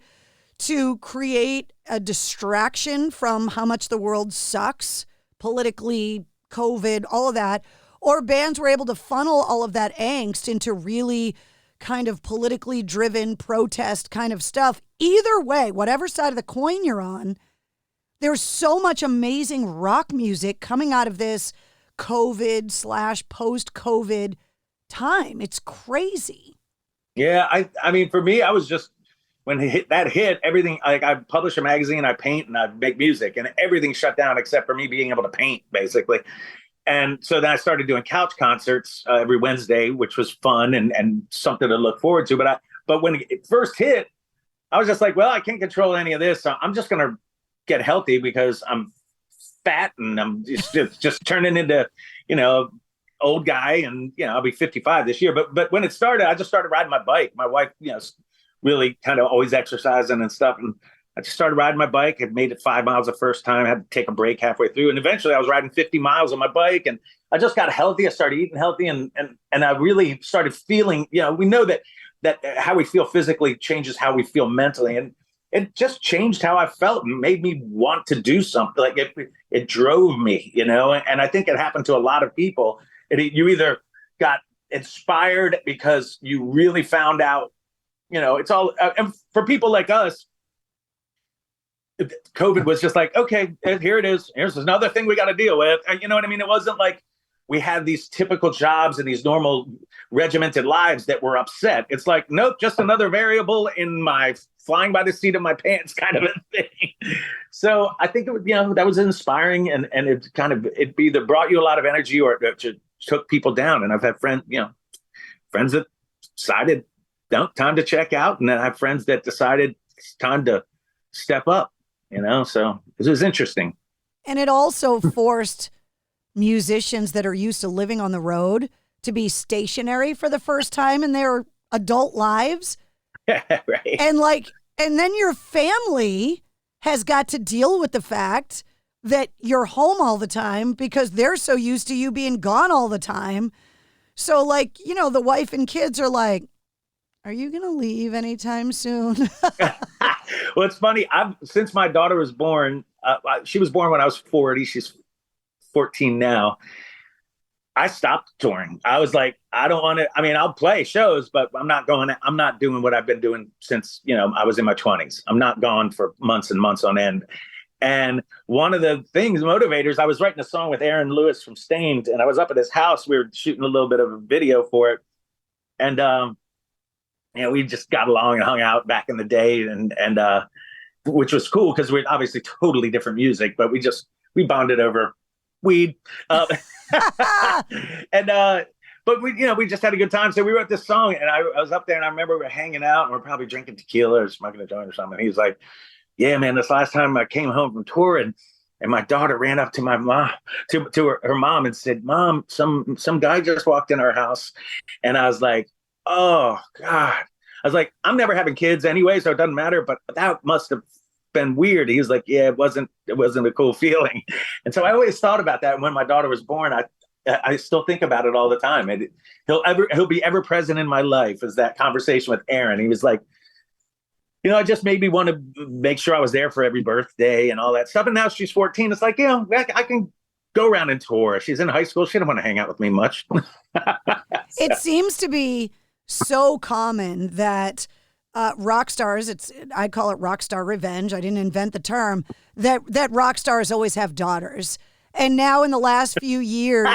to create a distraction from how much the world sucks politically, COVID, all of that, or bands were able to funnel all of that angst into really kind of politically driven protest kind of stuff. Either way, whatever side of the coin you're on, there's so much amazing rock music coming out of this COVID/post-COVID time. It's crazy. Yeah, I mean, for me, I was just, when that hit, everything, like, I publish a magazine, I paint, and I make music, and everything shut down except for me being able to paint, basically. And so then I started doing couch concerts every Wednesday, which was fun and something to look forward to. But when it first hit, I was just like, well, I can't control any of this. So I'm just going to get healthy because I'm fat and I'm just turning into, old guy. And, I'll be 55 this year. But when it started, I just started riding my bike. My wife, really kind of always exercising and stuff. And I just started riding my bike. I made it 5 miles the first time. I had to take a break halfway through. And eventually I was riding 50 miles on my bike. And I just got healthy. I started eating healthy. And I really started feeling, we know that how we feel physically changes how we feel mentally. And it just changed how I felt and made me want to do something. Like it drove me, and I think it happened to a lot of people. You either got inspired because you really found out, it's all, and for people like us, COVID was just like, okay, here it is. Here's another thing we got to deal with. And you know what I mean? It wasn't like we had these typical jobs and these normal regimented lives that were upset. It's like, nope, just another variable in my flying by the seat of my pants kind of a thing. So I think it would, that was inspiring and it either brought you a lot of energy or it took people down. And I've had friends that decided, no, time to check out. And then I have friends that decided it's time to step up. So it was interesting. And it also forced musicians that are used to living on the road to be stationary for the first time in their adult lives. Right. And then your family has got to deal with the fact that you're home all the time because they're so used to you being gone all the time. So the wife and kids are like, are you going to leave anytime soon? Well, it's funny. Since my daughter was born, she was born when I was 40. She's 14 now. I stopped touring. I was like, I don't want to. I mean, I'll play shows, but I'm not doing what I've been doing since, I was in my 20s. I'm not gone for months and months on end. And one of the motivators, I was writing a song with Aaron Lewis from Stained, and I was up at his house. We were shooting a little bit of a video for it. And, we just got along and hung out back in the day and which was cool because we're obviously totally different music, but we bonded over weed. But we just had a good time. So we wrote this song and I was up there and I remember we were hanging out and we're probably drinking tequila or smoking a joint or something. And he was like, yeah, man, this last time I came home from tour and my daughter ran up to my mom, to her mom and said, Mom, some guy just walked in our house. And I was like, oh God. I was like, I'm never having kids anyway, so it doesn't matter, but that must have been weird. He was like, yeah, it wasn't a cool feeling. And so I always thought about that. And when my daughter was born, I still think about it all the time. And he'll be ever present in my life is that conversation with Aaron. He was like, it just made me want to make sure I was there for every birthday and all that stuff. And now she's 14. It's like, I can go around and tour. She's in high school. She didn't want to hang out with me much. It seems to be so common that rock stars, I call it rock star revenge. I didn't invent the term, that rock stars always have daughters. And now in the last few years,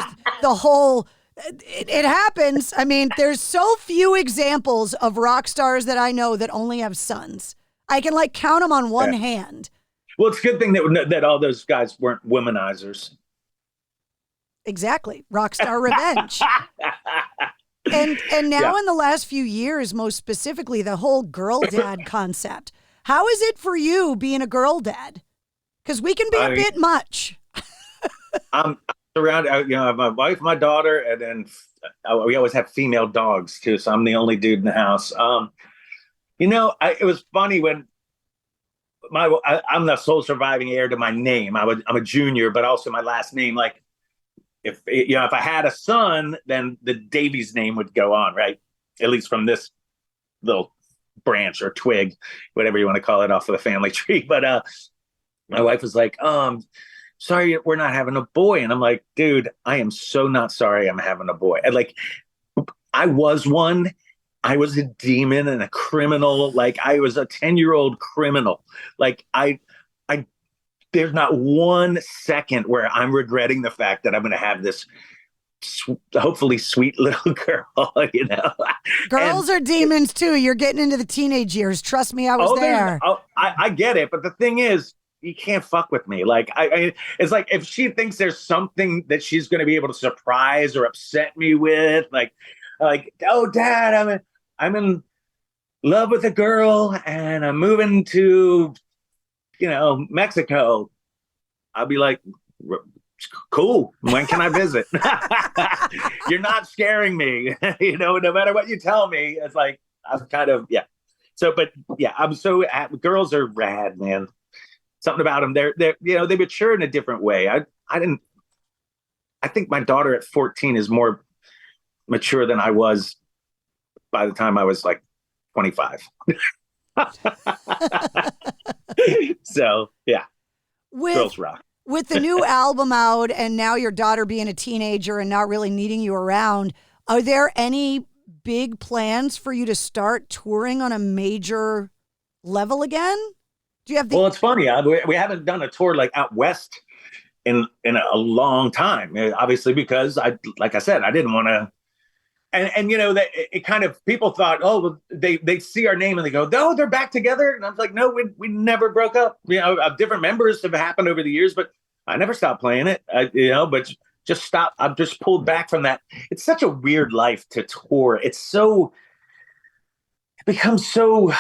it happens. I mean, there's so few examples of rock stars that I know that only have sons. I can count them on one hand. Well, it's a good thing that all those guys weren't womanizers. Exactly. Rock star revenge. And now in the last few years, most specifically, the whole girl dad concept. How is it for you being a girl dad? Because we can be a bit much. I'm around, I have my wife, my daughter, and then we always have female dogs too. So I'm the only dude in the house. It was funny when I'm the sole surviving heir to my name. I'm a junior, but also my last name. If I had a son, then the Davies name would go on, right? At least from this little branch or twig, whatever you want to call it, off of the family tree. But my wife was like, sorry, we're not having a boy. And I'm like, dude, I am so not sorry I'm having a boy. I was one. I was a demon and a criminal. I was a 10-year-old criminal. There's not 1 second where I'm regretting the fact that I'm going to have this hopefully sweet little girl, Girls are demons too. You're getting into the teenage years. Trust me, I was there. I get it. But the thing is, you can't fuck with me. Like, I it's like if she thinks there's something that she's going to be able to surprise or upset me with, like, oh, Dad, I'm in love with a girl and I'm moving to, Mexico. I'll be like, cool. When can I visit? You're not scaring me. No matter what you tell me, it's like, I'm kind of, yeah. So, but yeah, girls are rad, man. Something about them. They mature in a different way. I think my daughter at 14 is more mature than I was by the time I was like 25. So yeah, girls rock. With the new album out and now your daughter being a teenager and not really needing you around, are there any big plans for you to start touring on a major level again? Do you have Well, it's funny. We haven't done a tour like out west in a long time. Obviously, because like I said, I didn't want to. And that it kind of, people thought, oh, they see our name and they go, no, they're back together. And I was like, no, we never broke up. Different members have happened over the years, but I never stopped playing it. But just stopped. I've just pulled back from that. It's such a weird life to tour. It becomes so,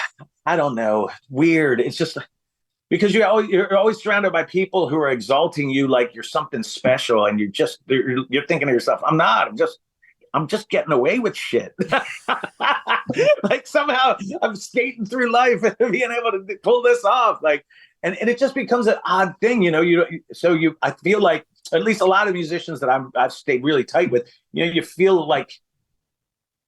I don't know, weird. It's just because you're always surrounded by people who are exalting you like you're something special, and you're thinking to yourself, I'm just getting away with shit. Like somehow I'm skating through life and being able to pull this off. Like, and it just becomes an odd thing, I feel like at least a lot of musicians that I've stayed really tight with, you feel like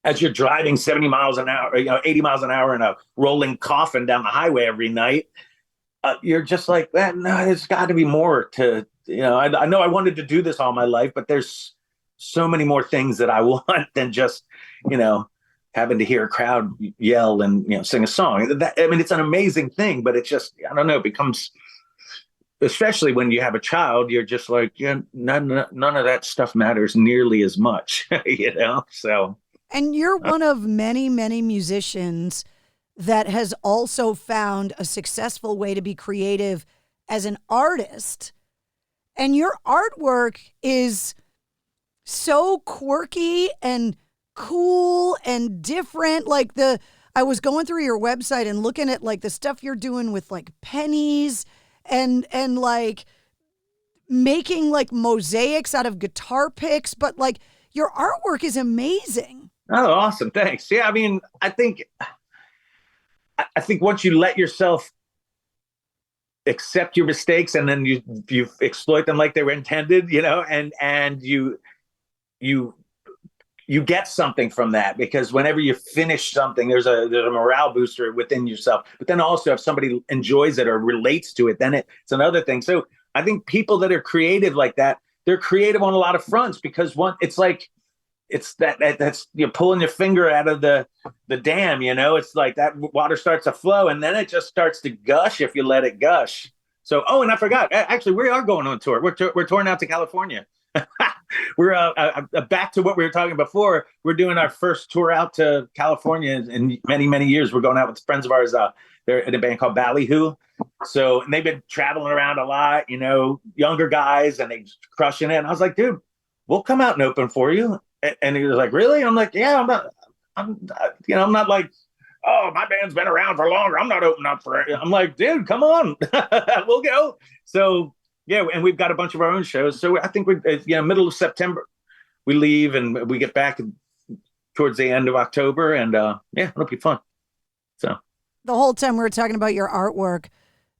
as you're driving 70 miles an hour, 80 miles an hour in a rolling coffin down the highway every night, you're just like, no, there's got to be more to, I know I wanted to do this all my life, but there's so many more things that I want than just, having to hear a crowd yell and, sing a song. It's an amazing thing, but it's just, I don't know, it becomes, especially when you have a child, you're just like, none of that stuff matters nearly as much, so. And you're one of many, many musicians that has also found a successful way to be creative as an artist. And your artwork is so quirky and cool and different. Like I was going through your website and looking at like the stuff you're doing with like pennies and like making like mosaics out of guitar picks, but like your artwork is amazing. Oh, awesome. Thanks. Yeah. I think once you let yourself accept your mistakes and then you exploit them like they were intended, and you get something from that, because whenever you finish something, there's a morale booster within yourself. But then also if somebody enjoys it or relates to it, then it's another thing. So I think people that are creative like that, they're creative on a lot of fronts, because that's you're pulling your finger out of the dam, it's like that water starts to flow and then it just starts to gush if you let it gush. So, and I forgot, actually, we are going on tour. We're touring out to California. We're back to what we were talking before. We're doing our first tour out to California in many, many years. We're going out with friends of ours. They're in a band called Ballyhoo. So, and they've been traveling around a lot, younger guys, and they crushing it. And I was like, dude, we'll come out and open for you. And he was like, really? I'm like, yeah, I'm not like, oh, my band's been around for longer, I'm not opening up for it. I'm like, dude, come on. We'll go. So yeah, and we've got a bunch of our own shows. So I think middle of September we leave and we get back towards the end of October, and it'll be fun. So the whole time we were talking about your artwork,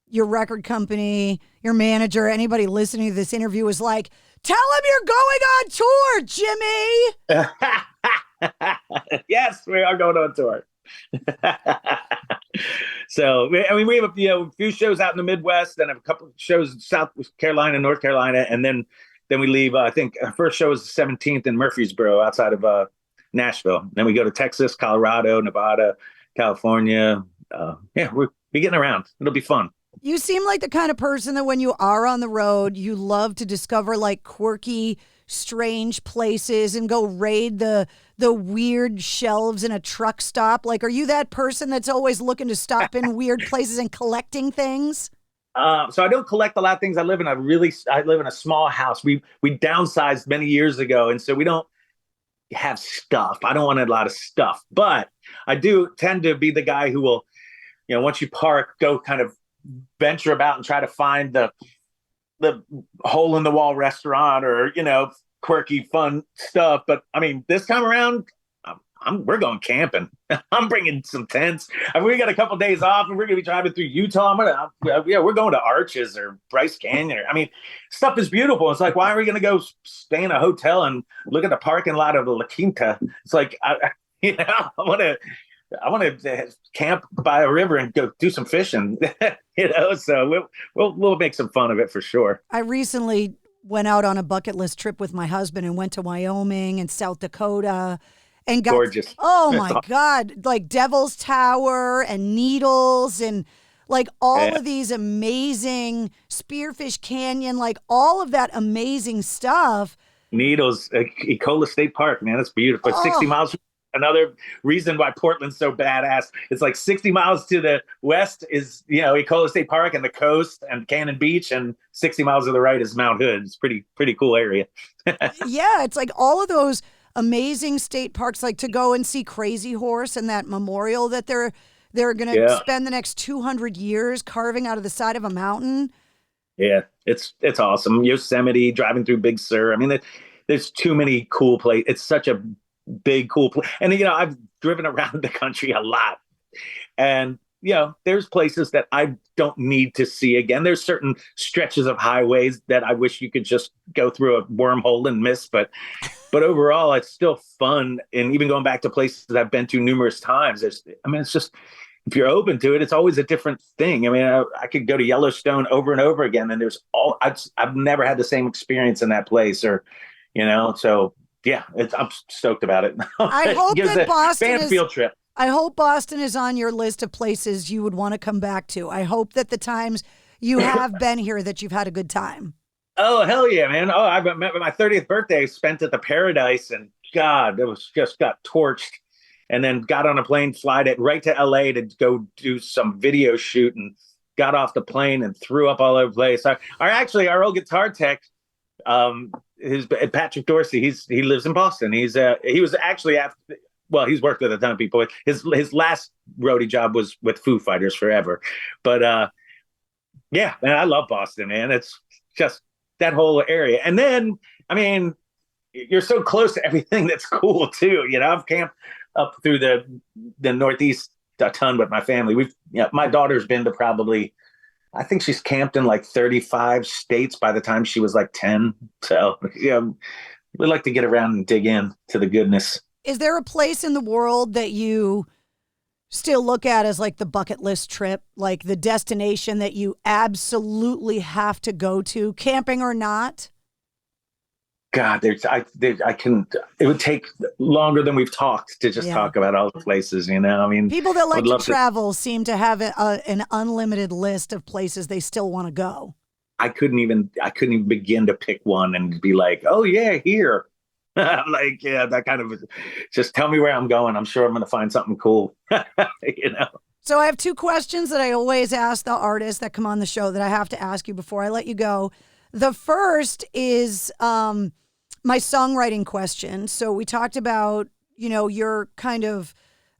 your record company, your manager, anybody listening to this interview was like, tell him you're going on tour, Jimmie. Yes, we are going on tour. So, we have a few shows out in the Midwest, then a couple of shows in South Carolina, North Carolina, and then we leave. I think our first show is the 17th in Murfreesboro, outside of Nashville. Then we go to Texas, Colorado, Nevada, California. We're getting around. It'll be fun. You seem like the kind of person that when you are on the road, you love to discover like quirky, strange places and go raid the weird shelves in a truck stop. Like, are you that person that's always looking to stop in weird places and collecting things? So I don't collect a lot of things. I live in a small house. We downsized many years ago, and so we don't have stuff. I don't want a lot of stuff, but I do tend to be the guy who will, once you park, go kind of venture about and try to find the hole in the wall restaurant or, quirky, fun stuff. But I mean, this time around, we're going camping. I'm bringing some tents. We got a couple days off, and we're gonna be driving through Utah. We're going to Arches or Bryce Canyon. Stuff is beautiful. It's like, why are we gonna go stay in a hotel and look at the parking lot of La Quinta? It's like, I want to camp by a river and go do some fishing. So we'll make some fun of it for sure. I recently went out on a bucket list trip with my husband and went to Wyoming and South Dakota. And got, gorgeous. Oh my God, like Devil's Tower and Needles and like all of these amazing Spearfish Canyon, like all of that amazing stuff. Needles, Ecola State Park, man, that's beautiful. 60 miles. Another reason why Portland's so badass. It's like 60 miles to the west is, Ecola State Park and the coast and Cannon Beach, and 60 miles to the right is Mount Hood. It's pretty cool area. Yeah, it's like all of those amazing state parks, like to go and see Crazy Horse and that memorial that they're going to spend the next 200 years carving out of the side of a mountain. Yeah, it's awesome. Yosemite, driving through Big Sur. I mean, there's too many cool places. It's such a big, cool place. And, I've driven around the country a lot. And, there's places that I don't need to see again. There's certain stretches of highways that I wish you could just go through a wormhole and miss. But overall, it's still fun. And even going back to places that I've been to numerous times, it's just, if you're open to it, it's always a different thing. I could go to Yellowstone over and over again, and I've never had the same experience in that place, or, so yeah, I'm stoked about it. I hope that Boston field trip. I hope Boston is on your list of places you would want to come back to. I hope that the times you have been here that you've had a good time. Oh, hell yeah, man. Oh, I met my 30th birthday spent at the Paradise, and God, it was just got torched. And then got on a plane, flight it right to LA to go do some video shoot, and got off the plane and threw up all over the place. Our old guitar tech, Patrick Dorsey, he lives in Boston. He was actually he's worked with a ton of people. His last roadie job was with Foo Fighters forever. But yeah, man, I love Boston, man. It's just that whole area. And then, you're so close to everything that's cool too. I've camped up through the Northeast a ton with my family. My daughter's been to probably, I think she's camped in like 35 states by the time she was like 10. So we like to get around and dig in to the goodness. Is there a place in the world that you still look at as like the bucket list trip, like the destination that you absolutely have to go to, camping or not? God, it would take longer than we've talked to just talk about all the places, People that like to travel seem to have an unlimited list of places they still want to go. I couldn't even begin to pick one and be like, oh yeah, here. Like, yeah, that kind of, just tell me where I'm going. I'm sure I'm going to find something cool. So I have two questions that I always ask the artists that come on the show that I have to ask you before I let you go. The first is my songwriting question. So we talked about, your kind of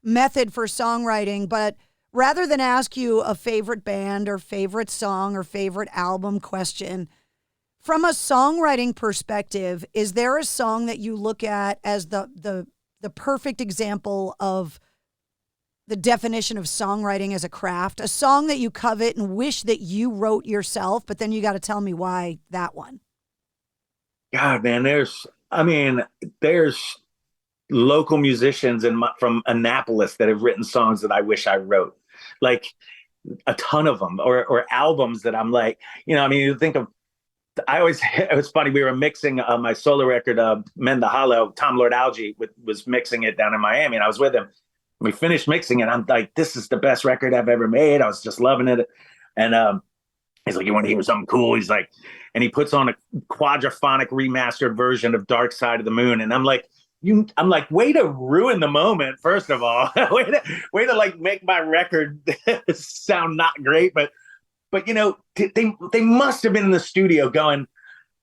method for songwriting, but rather than ask you a favorite band or favorite song or favorite album question, from a songwriting perspective, is there a song that you look at as the perfect example of the definition of songwriting as a craft? A song that you covet and wish that you wrote yourself, but then you got to tell me why that one. God, man, there's local musicians from Annapolis that have written songs that I wish I wrote, like a ton of them, or albums that I'm like, you think of. It was funny. We were mixing my solo record, Mend the Hollow. Tom Lord Alge was mixing it down in Miami, and I was with him. We finished mixing it. I'm like, this is the best record I've ever made. I was just loving it. And he's like, you want to hear something cool? He's like, and he puts on a quadraphonic remastered version of Dark Side of the Moon. And I'm like, way to ruin the moment, first of all. way to like make my record sound not great. But but they must have been in the studio going,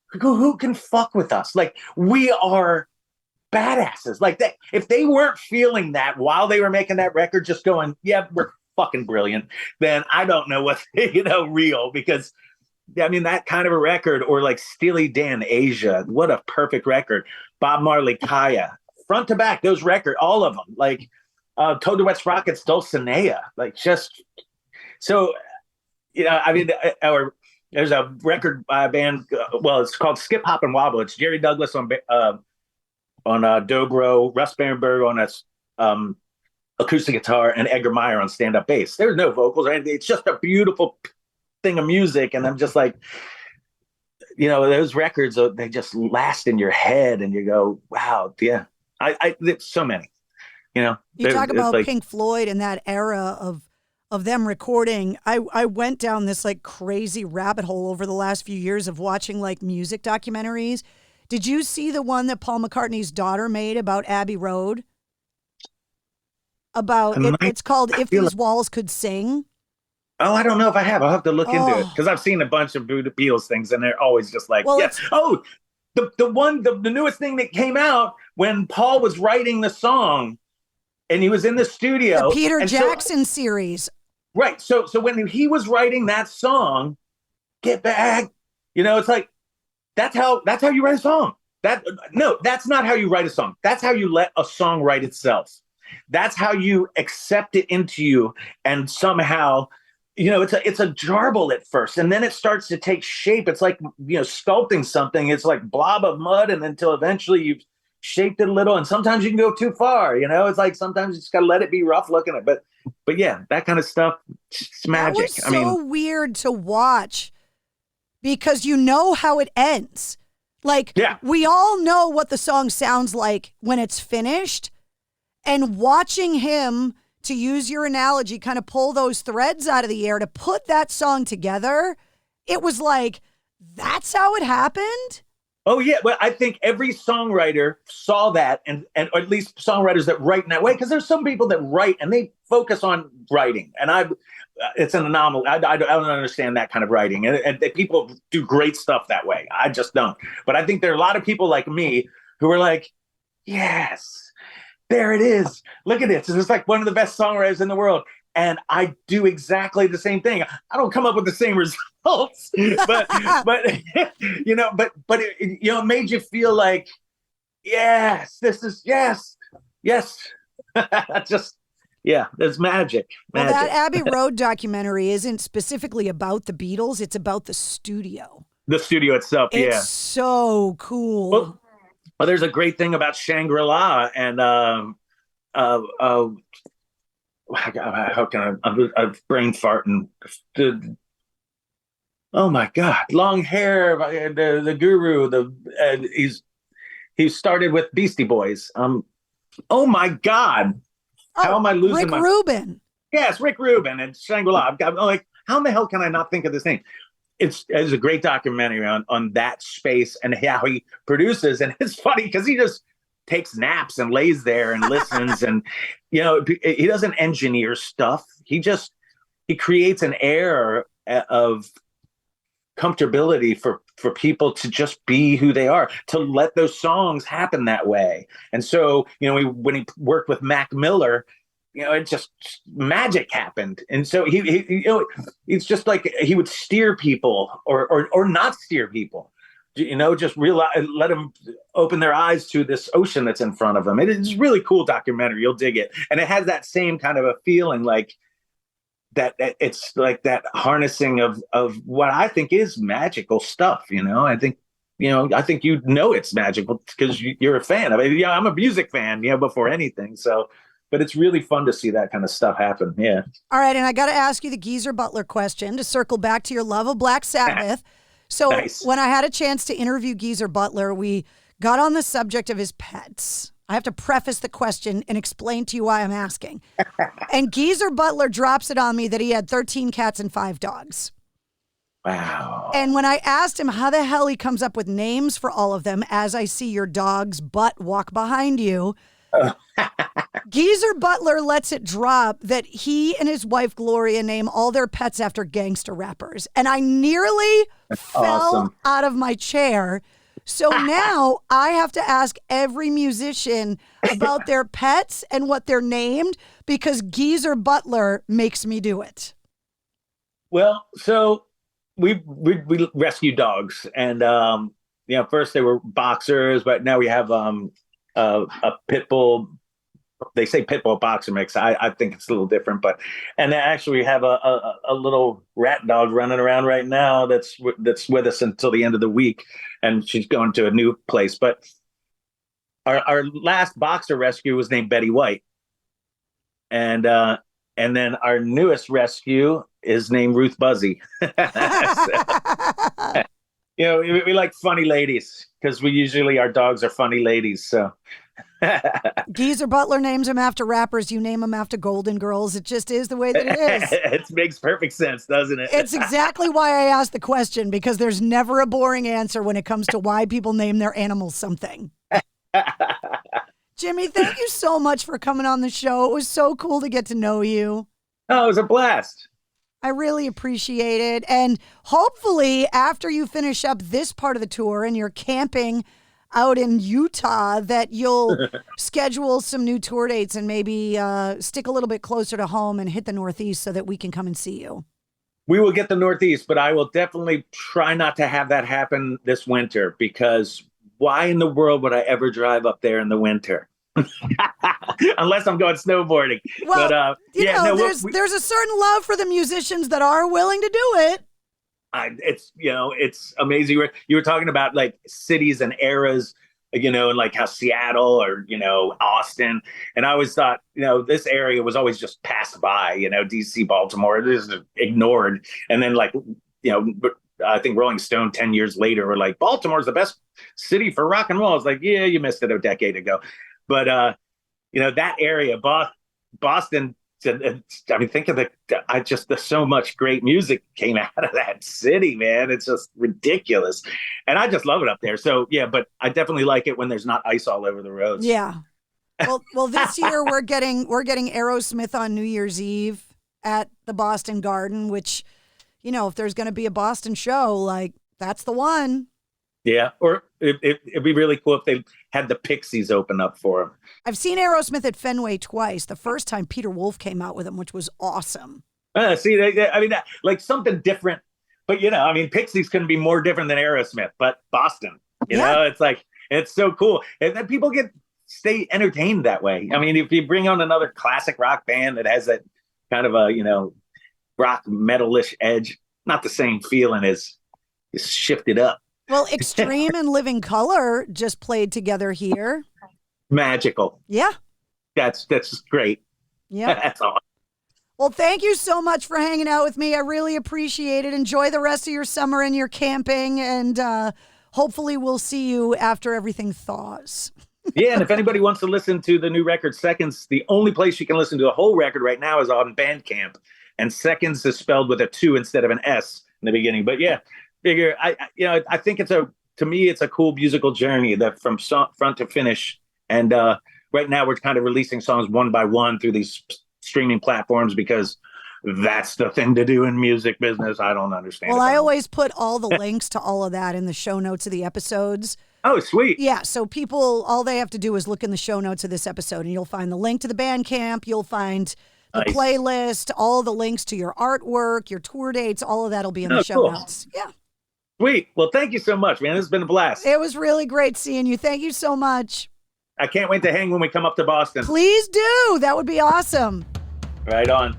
who can fuck with us? Like, we are badasses. Like, that, if they weren't feeling that while they were making that record, just going, yeah, we're fucking brilliant, then I don't know what's real. Because I mean, that kind of a record, or like Steely Dan, Asia, what a perfect record. Bob Marley, Kaya, front to back, those records, all of them, like Toad the Wet Sprockets, Dulcinea, like, just so, I mean, there's a record by a band, it's called Skip Hop and Wobble. It's Jerry Douglas on dobro, Russ Barenberg on acoustic guitar, and Edgar Meyer on stand-up bass. There's no vocals or anything. It's just a beautiful thing of music, and I'm just like, those records, they just last in your head, and you go, wow, yeah. There's so many, You talk about like Pink Floyd and that era of them recording. I went down this like crazy rabbit hole over the last few years of watching like music documentaries. Did you see the one that Paul McCartney's daughter made about Abbey Road? It's called If These Walls Could Sing. Oh, I don't know if I have. I'll have to look into it, because I've seen a bunch of Beatles things, and they're always just like, yes. Oh, the newest thing that came out when Paul was writing the song, and he was in the studio. The Peter Jackson series. Right. So when he was writing that song, Get Back, it's like, that's how you write a song. That's not how you write a song. That's how you let a song write itself. That's how you accept it into you, and somehow, it's a jarble at first, and then it starts to take shape. It's like, sculpting something. It's like blob of mud, and until eventually you've shaped it a little, and sometimes you can go too far. It's like sometimes you just got to let it be rough looking. But yeah, that kind of stuff, it's magic. That was so weird to watch, because how it ends. Like, we all know what the song sounds like when it's finished, and watching him, to use your analogy, kind of pull those threads out of the air to put that song together, it was like, that's how it happened? Oh, yeah. Well, I think every songwriter saw that, and or at least songwriters that write in that way, because there's some people that write and they focus on writing. And it's an anomaly. I don't understand that kind of writing. And people do great stuff that way. I just don't. But I think there are a lot of people like me who are like, yes, there it is. Look at this. It's like one of the best songwriters in the world. And I do exactly the same thing. I don't come up with the same results, but it made you feel like, yes, this is, yes. Just, yeah, there's magic. Well, that Abbey Road documentary isn't specifically about the Beatles. It's about the studio. The studio itself, yeah. It's so cool. Well, there's a great thing about Shangri-La, and how can I'm brain farting. Oh my God, long hair, the guru, he started with Beastie Boys. Oh my God, how am I losing Rick Rubin? Yes, Rick Rubin and Shangri-La. I'm like, how in the hell can I not think of this name? It's a great documentary on that space and how he produces. And it's funny because he just takes naps and lays there and listens. And, he doesn't engineer stuff. He creates an air of comfortability for people to just be who they are, to let those songs happen that way. And so, when he worked with Mac Miller, it just magic happened. And so it's just like he would steer people or not steer people, just realize, let them open their eyes to this ocean that's in front of them. It's a really cool documentary. You'll dig it. And it has that same kind of a feeling, like that it's like that harnessing of what I think is magical stuff. I think it's magical because you're a fan of it. I'm a music fan, before anything. So, but it's really fun to see that kind of stuff happen. Yeah. All right. And I got to ask you the Geezer Butler question to circle back to your love of Black Sabbath. So nice. When I had a chance to interview Geezer Butler, we got on the subject of his pets. I have to preface the question and explain to you why I'm asking. And Geezer Butler drops it on me that he had 13 cats and 5 dogs. Wow. And when I asked him how the hell he comes up with names for all of them, as I see your dog's butt walk behind you, Geezer Butler lets it drop that he and his wife Gloria name all their pets after gangster rappers. And I nearly fell out of my chair. So now I have to ask every musician about their pets and what they're named because Geezer Butler makes me do it. Well, so we rescue dogs, and first they were boxers, but now we have a pit bull. They say pit bull boxer mix. I think it's a little different, and actually we have a little rat dog running around right now that's with us until the end of the week, and she's going to a new place. But our last boxer rescue was named Betty White, and then our newest rescue is named Ruth Buzzy. We like funny ladies because our dogs are funny ladies. So. Geezer Butler names them after rappers. You name them after Golden Girls. It just is the way that it is. It makes perfect sense, doesn't it? It's exactly why I asked the question, because there's never a boring answer when it comes to why people name their animals something. Jimmie, thank you so much for coming on the show. It was so cool to get to know you. Oh, it was a blast. I really appreciate it. And hopefully after you finish up this part of the tour and you're camping out in Utah, that you'll schedule some new tour dates and maybe stick a little bit closer to home and hit the Northeast so that we can come and see you. We will get the Northeast, but I will definitely try not to have that happen this winter, because why in the world would I ever drive up there in the winter? Unless I'm going snowboarding. Well, but, there's a certain love for the musicians that are willing to do it. It's amazing. You were talking about like cities and eras, and like how Seattle or, Austin. And I always thought, this area was always just passed by, DC, Baltimore, just ignored. And then I think Rolling Stone 10 years later were like, Baltimore's the best city for rock and roll. It's like, yeah, you missed it a decade ago. But, that area, Boston, think of there's so much great music came out of that city, man. It's just ridiculous. And I just love it up there. So, yeah, but I definitely like it when there's not ice all over the roads. Yeah. Well, this year we're getting Aerosmith on New Year's Eve at the Boston Garden, which, if there's going to be a Boston show, that's the one. Yeah, or it'd be really cool if they had the Pixies open up for them. I've seen Aerosmith at Fenway twice. The first time Peter Wolf came out with them, which was awesome. Something different. But, Pixies couldn't be more different than Aerosmith, but Boston, it's so cool. And then people stay entertained that way. If you bring on another classic rock band that has that kind of a, rock metal-ish edge, not the same feeling as shifted up. Well, Extreme and Living Color just played together here. Magical. Yeah. That's great. Yeah. That's awesome. Well, thank you so much for hanging out with me. I really appreciate it. Enjoy the rest of your summer and your camping, and hopefully we'll see you after everything thaws. Yeah, and if anybody wants to listen to the new record, Seconds, the only place you can listen to the whole record right now is on BandCamp. And Seconds is spelled with a 2 instead of an S in the beginning. But yeah, figure I think it's a cool musical journey that from front to finish. And right now we're kind of releasing songs one by one through these streaming platforms because that's the thing to do in music business. I don't understand. Well, I always put all the links to all of that in the show notes of the episodes. Oh, sweet. Yeah, so people, all they have to do is look in the show notes of this episode, and you'll find the link to the BandCamp, you'll find the playlist, all the links to your artwork, your tour dates, all of that will be in the show notes. Yeah. Sweet. Well, thank you so much, man. This has been a blast. It was really great seeing you. Thank you so much. I can't wait to hang when we come up to Boston. Please do. That would be awesome. Right on.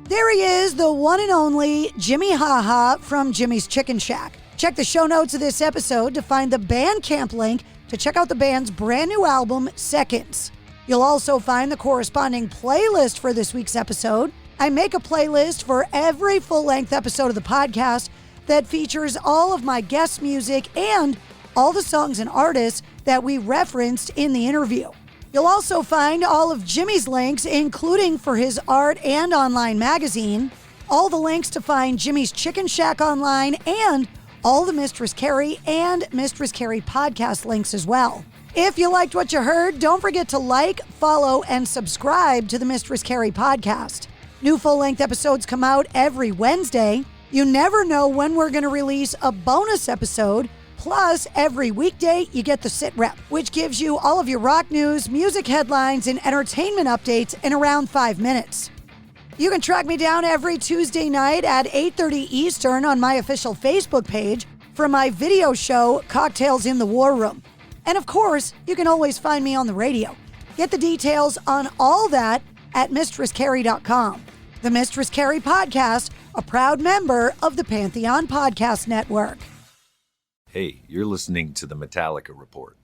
There he is, the one and only Jimi Haha from Jimmy's Chicken Shack. Check the show notes of this episode to find the BandCamp link to check out the band's brand new album, Seconds. You'll also find the corresponding playlist for this week's episode. I make a playlist for every full-length episode of the podcast that features all of my guest music and all the songs and artists that we referenced in the interview. You'll also find all of Jimmy's links, including for his art and online magazine, all the links to find Jimmy's Chicken Shack online, and all the Mistress Carrie and Mistress Carrie podcast links as well. If you liked what you heard, don't forget to like, follow, and subscribe to the Mistress Carrie podcast. New full-length episodes come out every Wednesday. You never know when we're going to release a bonus episode. Plus, every weekday, you get the Sit Rep, which gives you all of your rock news, music headlines, and entertainment updates in around 5 minutes. You can track me down every Tuesday night at 8:30 Eastern on my official Facebook page for my video show, Cocktails in the War Room. And of course, you can always find me on the radio. Get the details on all that at MistressCarrie.com. The Mistress Carrie Podcast, a proud member of the Pantheon Podcast Network. Hey, you're listening to the Metallica Report.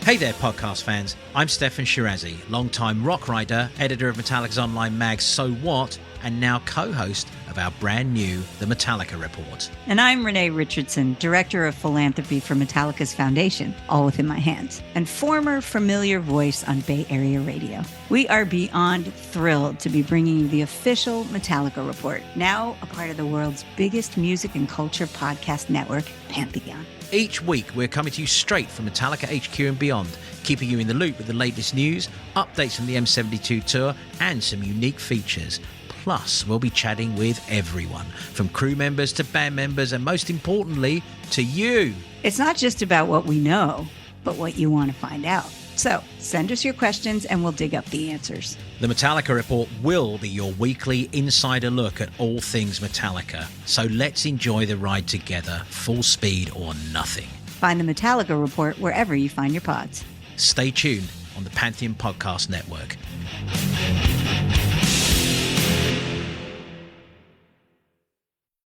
Hey there, podcast fans. I'm Stefan Shirazi, longtime rock writer, editor of Metallica's online mag So What, and now co-host of our brand new The Metallica Report. And I'm Renee Richardson, Director of Philanthropy for Metallica's Foundation, All Within My Hands, and former familiar voice on Bay Area radio. We are beyond thrilled to be bringing you the official Metallica Report, now a part of the world's biggest music and culture podcast network, Pantheon. Each week, we're coming to you straight from Metallica HQ and beyond, keeping you in the loop with the latest news, updates from the M72 tour, and some unique features. Plus, we'll be chatting with everyone, from crew members to band members, and most importantly, to you. It's not just about what we know, but what you want to find out. So, send us your questions and we'll dig up the answers. The Metallica Report will be your weekly insider look at all things Metallica. So let's enjoy the ride together, full speed or nothing. Find the Metallica Report wherever you find your pods. Stay tuned on the Pantheon Podcast Network.